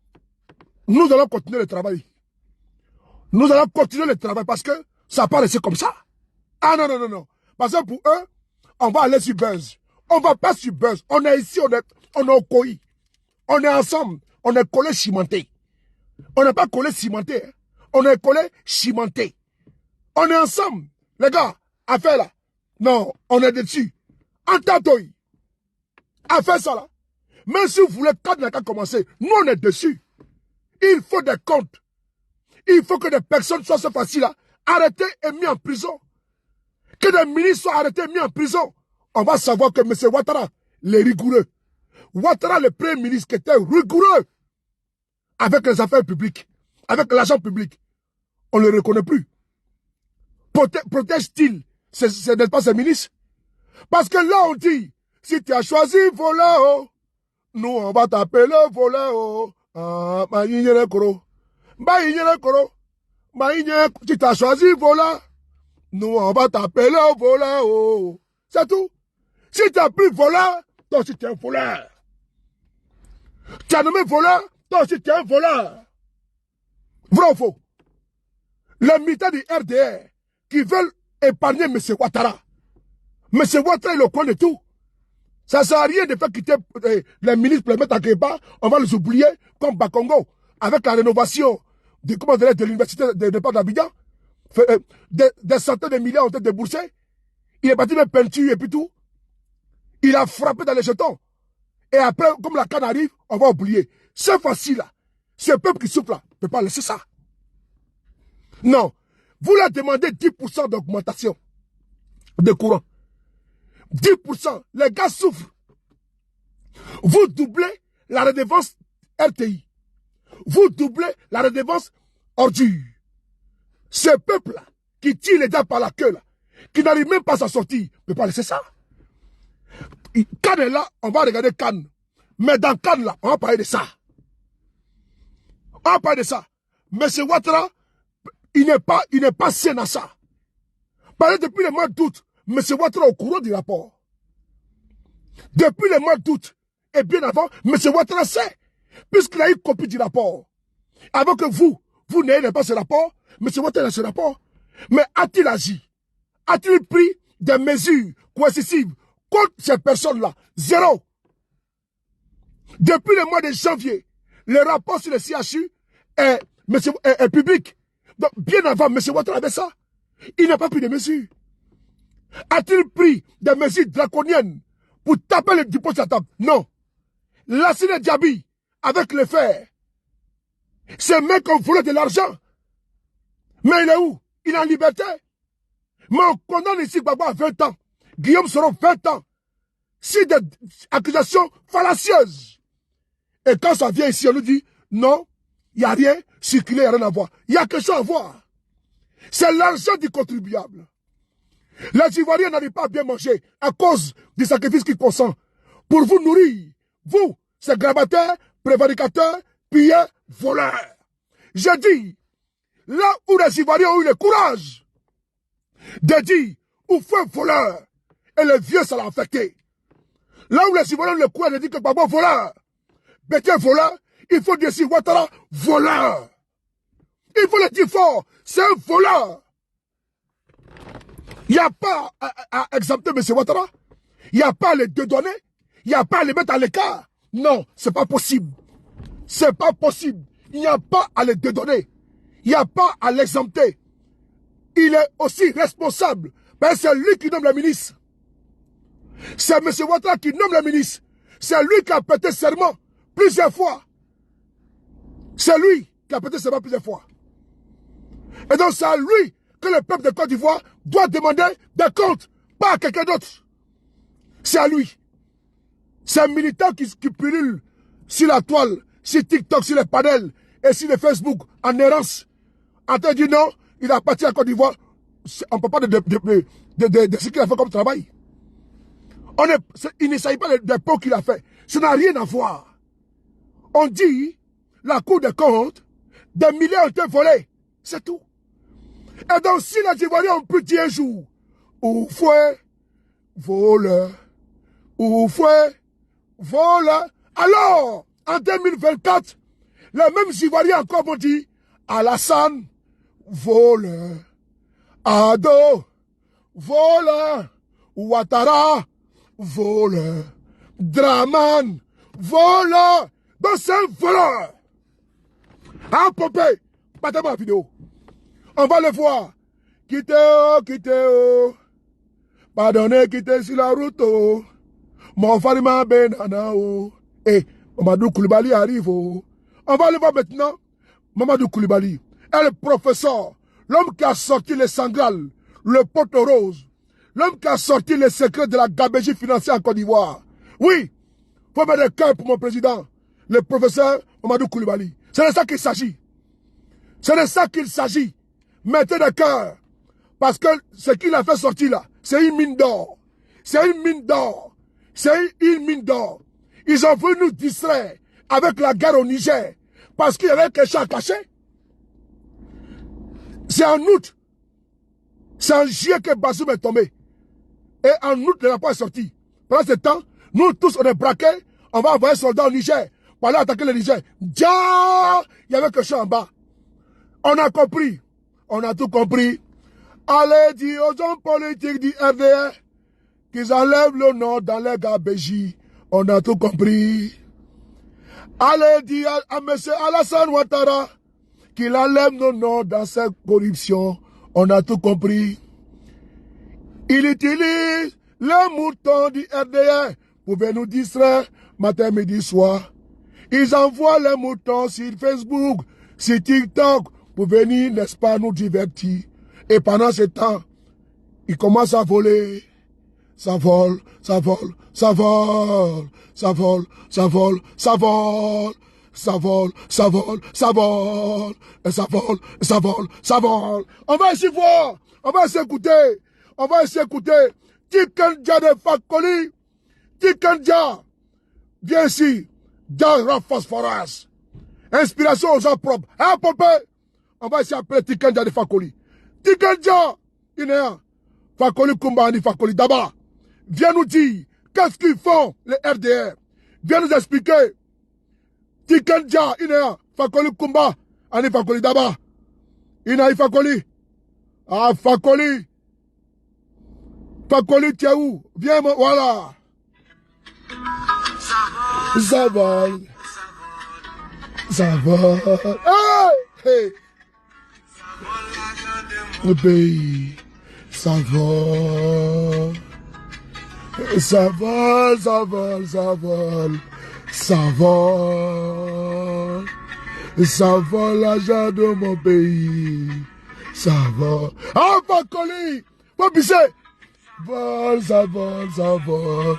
Nous allons continuer le travail. Nous allons continuer le travail parce que ça n'a pas resté comme ça. Ah non, non, non, non. Parce que pour eux, on va aller sur Buzz. On va pas sur Buzz. On est ici, on est au COI. On est ensemble. On est collés cimentés. On n'est pas collés cimentés. Hein. On est collés cimentés. On est ensemble. Les gars, affaire là. Non, on est dessus. Entendez. Affaire ça là. Même si vous voulez quand n'a qu'à commencer, nous on est dessus. Il faut des comptes. Il faut que des personnes soient ce facile-là, arrêtées et mis en prison. Que des ministres soient arrêtés et mis en prison. On va savoir que M. Ouattara, les rigoureux. Ouattara, le premier ministre qui était rigoureux avec les affaires publiques, avec l'argent public. On ne le reconnaît plus. Protège-t-il n'est pas ces ministres? Parce que là, on dit, si tu as choisi Volao, nous, on va t'appeler Volao. Ah, si tu as choisi Vola, nous, on va t'appeler Volao. C'est tout. Si tu as pris Vola, toi aussi tu es un voleur. Tu as nommé voleur, toi aussi tu es un voleur. Vrai ou faux? Les militaires du RDR qui veulent épargner M. Ouattara, Mais c'est Ouattara, il est au coin de tout. Ça ne sert à rien de faire quitter les ministres pour les mettre à Kéba. On va les oublier comme Bakongo. Avec la rénovation de l'université de d'Abidjan. Des centaines de milliards ont été déboursés. Il est parti de peinture et puis tout. Il a frappé dans les jetons. Et après, comme la canne arrive, on va oublier. C'est facile là. Ce peuple qui souffle là, ne peut pas laisser ça. Non. Vous leur demandez 10% d'augmentation de courant. 10%. Les gars souffrent. Vous doublez la redevance RTI. Vous doublez la redevance ordure. Ce peuple-là, qui tire les gars par la queue, là, qui n'arrive même pas à s'en sortir, ne peut pas laisser ça. Cannes est là, on va regarder Cannes. Mais dans Cannes, là, on va parler de ça. On va parler de ça. Mais ce Ouattara, il n'est pas sain à ça. Parce que depuis le mois d'août, M. Ouattara est au courant du rapport. Depuis le mois d'août, et bien avant, M. Ouattara sait, puisqu'il a eu copie du rapport. Avant que vous n'ayez pas ce rapport, M. Ouattara a ce rapport. Mais a-t-il agi? A-t-il pris des mesures coercitives contre ces personnes-là? Zéro. Depuis le mois de janvier, le rapport sur le CHU est public. Donc, bien avant, M. Ouattara avait ça. Il n'a pas pris de mesures. A-t-il pris des mesures draconiennes pour taper le Dupont sur la table? Non. Lassine Diaby, avec le fer, ces mecs ont volé de l'argent. Mais il est où? Il est en liberté. Mais on condamne ici Gbagbo à 20 ans. Guillaume Soro 20 ans. C'est des accusations fallacieuses. Et quand ça vient ici, on nous dit, non, il n'y a rien, circuler, il n'y a rien à voir. Il y a quelque chose à voir. C'est l'argent du contribuable. Les Ivoiriens n'arrivent pas à bien manger à cause du sacrifice qu'ils consentent pour vous nourrir. Vous, ces grabataires, prévaricateurs, pilleurs, voleurs. J'ai dit, là où les Ivoiriens ont eu le courage de dire, où fait voleur, et le vieux, ça l'a affecté. Là où les Ivoiriens ont eu le courage de dire que Gbagbo voleur, Bétier voleur, il faut dire si Ouattara voleur. Il faut le dire fort, c'est un voleur. Il n'y a pas à exempter M. Ouattara. Il n'y a pas à les dédonner. Il n'y a pas à les mettre à l'écart. Non, ce n'est pas possible. Ce n'est pas possible. Il n'y a pas à les dédonner. Il n'y a pas à l'exempter. Il est aussi responsable. Ben, c'est lui qui nomme le ministre. C'est M. Ouattara qui nomme le ministre. C'est lui qui a prêté serment plusieurs fois. C'est lui qui a prêté serment plusieurs fois. Et donc c'est à lui que le peuple de Côte d'Ivoire doit demander des comptes, pas à quelqu'un d'autre. C'est à lui. C'est un militant qui pullule sur la toile, sur TikTok, sur les panels et sur les Facebook en errance. En train de dire non, il a parti à Côte d'Ivoire. On ne peut pas de ce qu'il a fait comme travail. Il ne s'agit pas des pots qu'il a fait. Ça n'a rien à voir. On dit, la Cour des comptes, des milliards ont été volés. C'est tout. Et donc, si les Ivoiriens ont pu dire un jour, où fouet, voleur, où fouet, voleur, alors, en 2024, les mêmes Ivoiriens encore vont dire, Alassane, voleur, Ado, voleur, Ouattara, voleur, Draman, voleur. Donc c'est un voleur. Ah, Popé, battez ma vidéo. On va le voir. Quittez, pardonnez, quittez sur la route. Mon farima benana. Et Mamadou Koulibaly arrive. On va le voir maintenant. Mamadou Koulibaly est le professeur, l'homme qui a sorti les sangrales, le poteau rose, l'homme qui a sorti les secrets de la gabégie financière en Côte d'Ivoire. Oui, il faut mettre le cœur pour mon président, le professeur Mamadou Koulibaly. C'est de ça qu'il s'agit. C'est de ça qu'il s'agit. Mettez le cœur. Parce que ce qu'il a fait sortir là, c'est une mine d'or. C'est une mine d'or. C'est une mine d'or. Ils ont voulu nous distraire avec la guerre au Niger. Parce qu'il y avait quelque chose à cacher. C'est en août. C'est en juillet que Bazoum est tombé. Et en août, le rapport est sorti. Pendant ce temps, nous tous, on est braqués. On va envoyer des soldats au Niger pour aller attaquer le Niger. Déjà, il y avait quelque chose en bas. On a compris. On a tout compris. Allez dire aux hommes politiques du RDR qu'ils enlèvent le nom dans les gabégies. On a tout compris. Allez dire à M. Alassane Ouattara qu'il enlève nos noms dans cette corruption. On a tout compris. Il utilise les moutons du RDR pour venir nous distraire matin, midi, soir. Ils envoient les moutons sur Facebook, sur TikTok pour venir, n'est-ce pas, nous divertir. Et pendant ce temps, ils commencent à voler. Ça vole, ça vole, ça vole, ça vole, ça vole, ça vole, ça vole, ça vole, ça vole, et ça vole, ça vole, ça vole. On va essayer voir, on va essayer écouter, on va essayer écouter. Tikendia de Fakoli, Tikendia, viens ici, Dara Phosphorus. Inspiration aux gens propres. Hein, Popé? On va essayer appeler Tikendia de Fakoli. Tikendia, il est là. Fakoli Kumbani, Fakoli Daba. Viens nous dire qu'est-ce qu'ils font, les RDR. Viens nous expliquer. Tikendia, il est là. Fakoli Kumba, Ani Fakoli Daba. Ina Fakoli. Ah, Fakoli. Fakoli, tu es où? Viens, voilà. Ça vole. Ça vole. Hey! Hey! Le pays. Ça vole. Ça vole, ça vole, ça vole. Ça vole. Ça vole l'argent de mon pays. Ça vole. Ah, Fakoli! Faut pisser! Vole, ça vole, ça vole.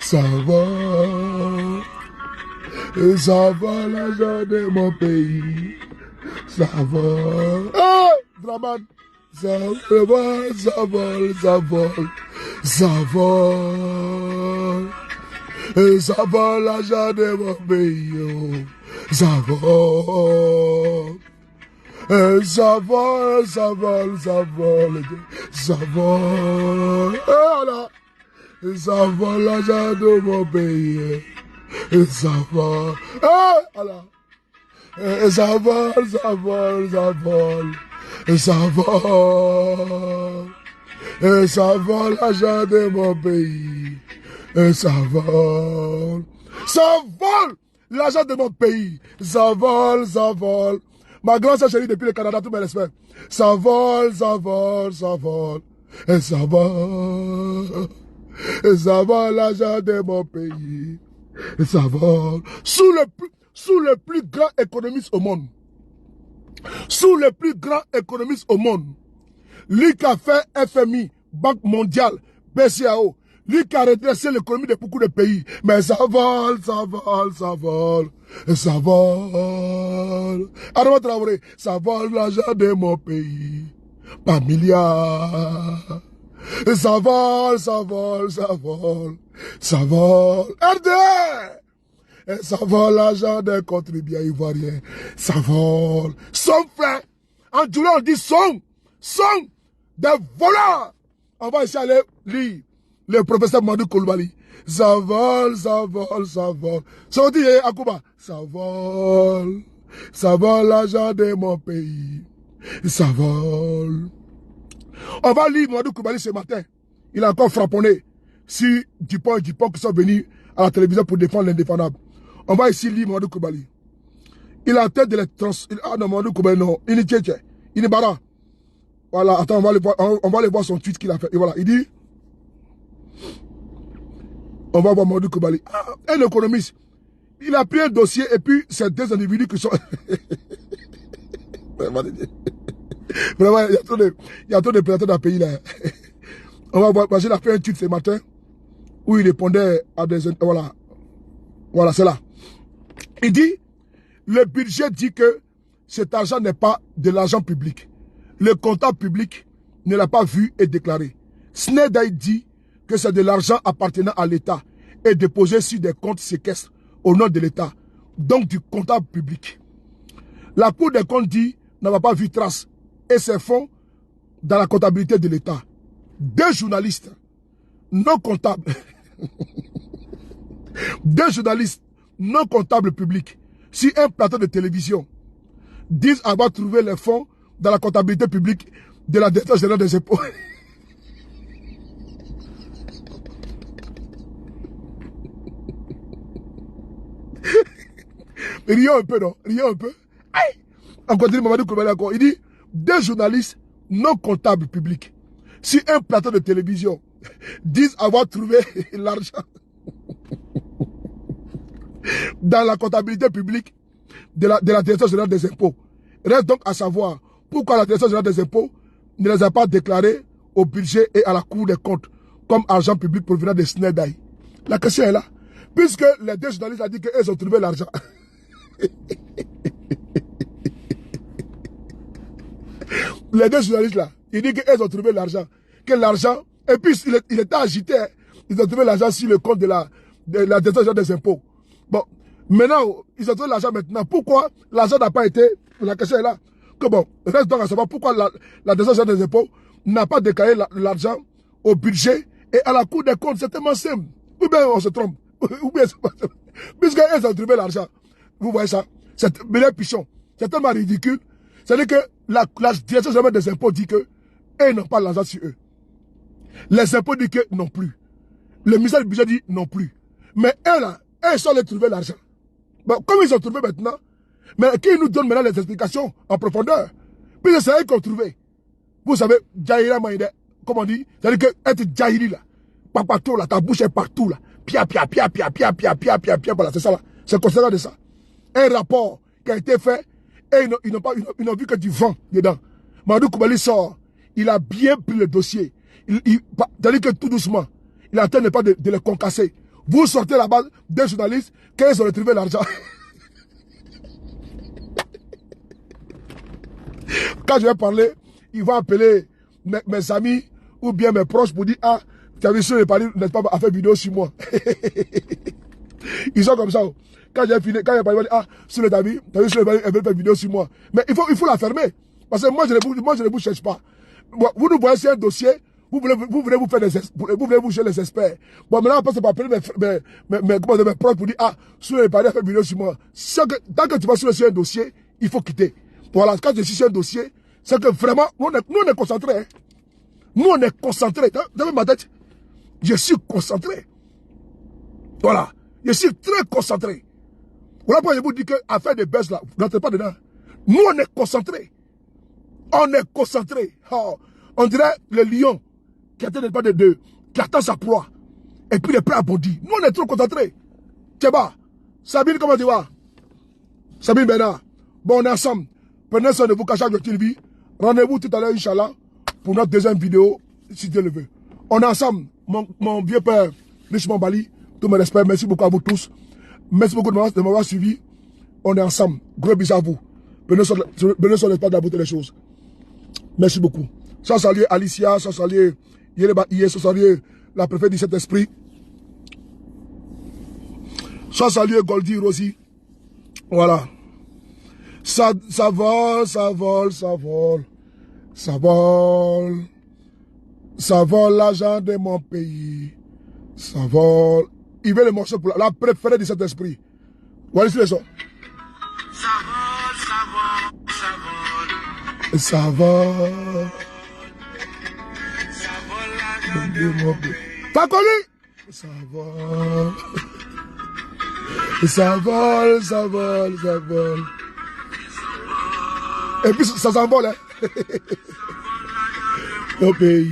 Ça vole. Ça vole l'argent de mon pays. Ça vole. Ah! Draman! Ça vole, ça vole, ça vole. Ça vole. Ça vole l'argent de mon pays. Ça vole. Ça vole, ça vole, ça vole. Ça vole. Voilà. Ça vole l'argent de mon pays. Ça vole. Voilà. Ça vole, ça vole, ça vole. Ça vole. Ça vole l'argent de mon pays. Ça vole. Ça vole l'argent de mon pays. Ça vole, ça vole. Ma grande sœur chérie depuis le Canada, tout mes respects. Ça vole, ça vole, ça vole. Et ça vole. Et ça vole l'argent de mon pays. Et ça vole. Sous le plus grand économiste au monde. Sous le plus grand économiste au monde. Lui qui a fait FMI, Banque mondiale, BCAO. Lui qui a redressé l'économie de beaucoup de pays. Mais ça vole, ça vole, ça vole. Et ça vole. Adama Traoré, ça vole l'argent de mon pays. Par milliards. Et ça vole, ça vole, ça vole. Ça vole. RDR. Et ça vole l'argent des contribuables ivoiriens. Ça vole. Son frère. En Djoula, on dit son des voleurs. On va essayer aller lire le professeur Madou Koulibaly. Ça vole, ça vole, ça vole. Ça dit, Akouba, ça vole. Ça vole l'argent de mon pays. Ça vole. On va lire Madou Koulibaly ce matin. Il a encore frapponné si Dupont et Dupont qui sont venus à la télévision pour défendre l'indéfendable. On va ici lire Madou Koulibaly. Il a en tête de les Ah non, Madou Koulibaly, non. Il est tchétché. Il est bara. Voilà, attends, on va aller voir son tweet qu'il a fait. Et voilà, il dit, on va voir Madou Koulibaly. Un économiste, il a pris un dossier et puis c'est deux individus qui sont... Vraiment, il y a trop de prédateurs dans le pays là. On va voir, parce qu'il a fait un tweet ce matin où il répondait à des... Voilà, voilà, c'est là. Il dit, le budget dit que cet argent n'est pas de l'argent public. Le comptable public ne l'a pas vu et déclaré. Snedaï dit que c'est de l'argent appartenant à l'État et déposé sur des comptes séquestres au nom de l'État, donc du comptable public. La Cour des comptes dit n'a pas vu trace et ses fonds dans la comptabilité de l'État. Deux journalistes non comptables, deux journalistes non comptables publics sur un plateau de télévision disent avoir trouvé les fonds dans la comptabilité publique de la direction générale des impôts. Rions un peu, non? Rions un peu. Aïe! On continue, Mamadou Koulibaly encore. Il dit, des journalistes non comptables publics, si un plateau de télévision disent avoir trouvé l'argent dans la comptabilité publique de la Direction générale des impôts, reste donc à savoir pourquoi la Direction générale des impôts ne les a pas déclarés au budget et à la Cour des comptes comme argent public provenant de Snedai. La question est là. Puisque les deux journalistes ont dit qu'ils ont trouvé l'argent. Les deux journalistes là, ils disent qu'ils ont trouvé l'argent. Que l'argent, et puis il était agité. Hein. Ils ont trouvé l'argent sur le compte de la Direction des impôts. Bon, maintenant, ils ont trouvé l'argent maintenant. Pourquoi l'argent n'a pas été, la question est là. Que bon, reste donc à savoir pourquoi la Direction des impôts n'a pas déclaré l'argent au budget et à la Cour des comptes. C'est tellement simple. Ou bien on se trompe. Ou bien c'est pas simple. Puisqu'ils ont trouvé l'argent. Vous voyez ça? C'est Bélé Pichon. C'est tellement ridicule. C'est-à-dire que la Direction générale des impôts dit que eux n'ont pas l'argent sur eux. Les impôts disent que non plus. Le ministère du budget dit non plus. Mais eux là, ils sont allés trouver l'argent. Bon, comme ils ont trouvé maintenant, mais qui nous donne maintenant les explications en profondeur? Puis c'est eux qui ont trouvé. Vous savez, Djaïra Maïde, comme on dit, c'est-à-dire que être Djaïri là, partout là, ta bouche est partout là. Pia, voilà, c'est ça là. C'est considéré de ça. Un rapport qui a été fait, et ils n'ont vu que du vent dedans. Mamadou Koulibaly sort, il a bien pris le dossier. C'est-à-dire que tout doucement, il est en train de pas de les concasser. Vous sortez là-bas des journalistes, qu'ils ont retrouvé l'argent. Quand je vais parler, ils vont appeler mes amis ou bien mes proches pour dire, ah, tu as vu sur le pari, n'est-ce pas, à faire vidéo sur moi. Ils sont comme ça. Quand j'ai fini, quand j'ai parlé, ah, sur le David, tu as vu sur le pari, elle veut faire vidéo sur moi. Mais il faut la fermer. Parce que moi, je ne vous cherche pas. Vous nous voyez sur un dossier, vous voulez vous faire vous voulez vous chez les experts. Bon, maintenant, on passe par appeler mes proches pour dire, ah, sur le pari, elle fait vidéo sur moi. Tant que tu vas sur un dossier, il faut quitter. Voilà, quand je suis sur un dossier, c'est que vraiment, nous on est concentrés. Hein. Nous on est concentrés. Dans ma tête, je suis concentré. Voilà, je suis très concentré. Voilà pourquoi je vous dis que affaire de baisse là, vous n'entrez pas dedans. Nous on est concentrés. On est concentrés. Oh, on dirait le lion qui attend sa proie. Et puis il est prêt à bondir. Nous on est trop concentrés. Tcheba, Sabine, comment tu vas? Sabine Bernard. Bon, on est ensemble. Prenez soin de vous, Kachak de TV. Rendez-vous tout à l'heure, Inch'Allah, pour notre deuxième vidéo, si Dieu le veut. On est ensemble, mon vieux père, Richemont Bali, tous mes respects, merci beaucoup à vous tous. Merci beaucoup de m'avoir suivi. On est ensemble. Gros bisous à vous. Prenez soin de la beauté des choses. Merci beaucoup. Sans saluer Alicia, sans saluer Yereba Iye, sans saluer la préfète du Saint-Esprit. Sans saluer Goldie Rosie. Voilà. Ça vole, ça vole, ça vole. Ça vole. Ça vole l'argent de mon pays. Ça vole. Il veut le morceau pour la préférée de cet esprit. Voilà ici les sons. Ça vole, ça vole, ça vole. Ça vole. Ça vole l'argent de mon pays. Fakoli. Ça vole. Ça vole, ça vole, ça vole. Et puis ça s'envole, hein. Au pays.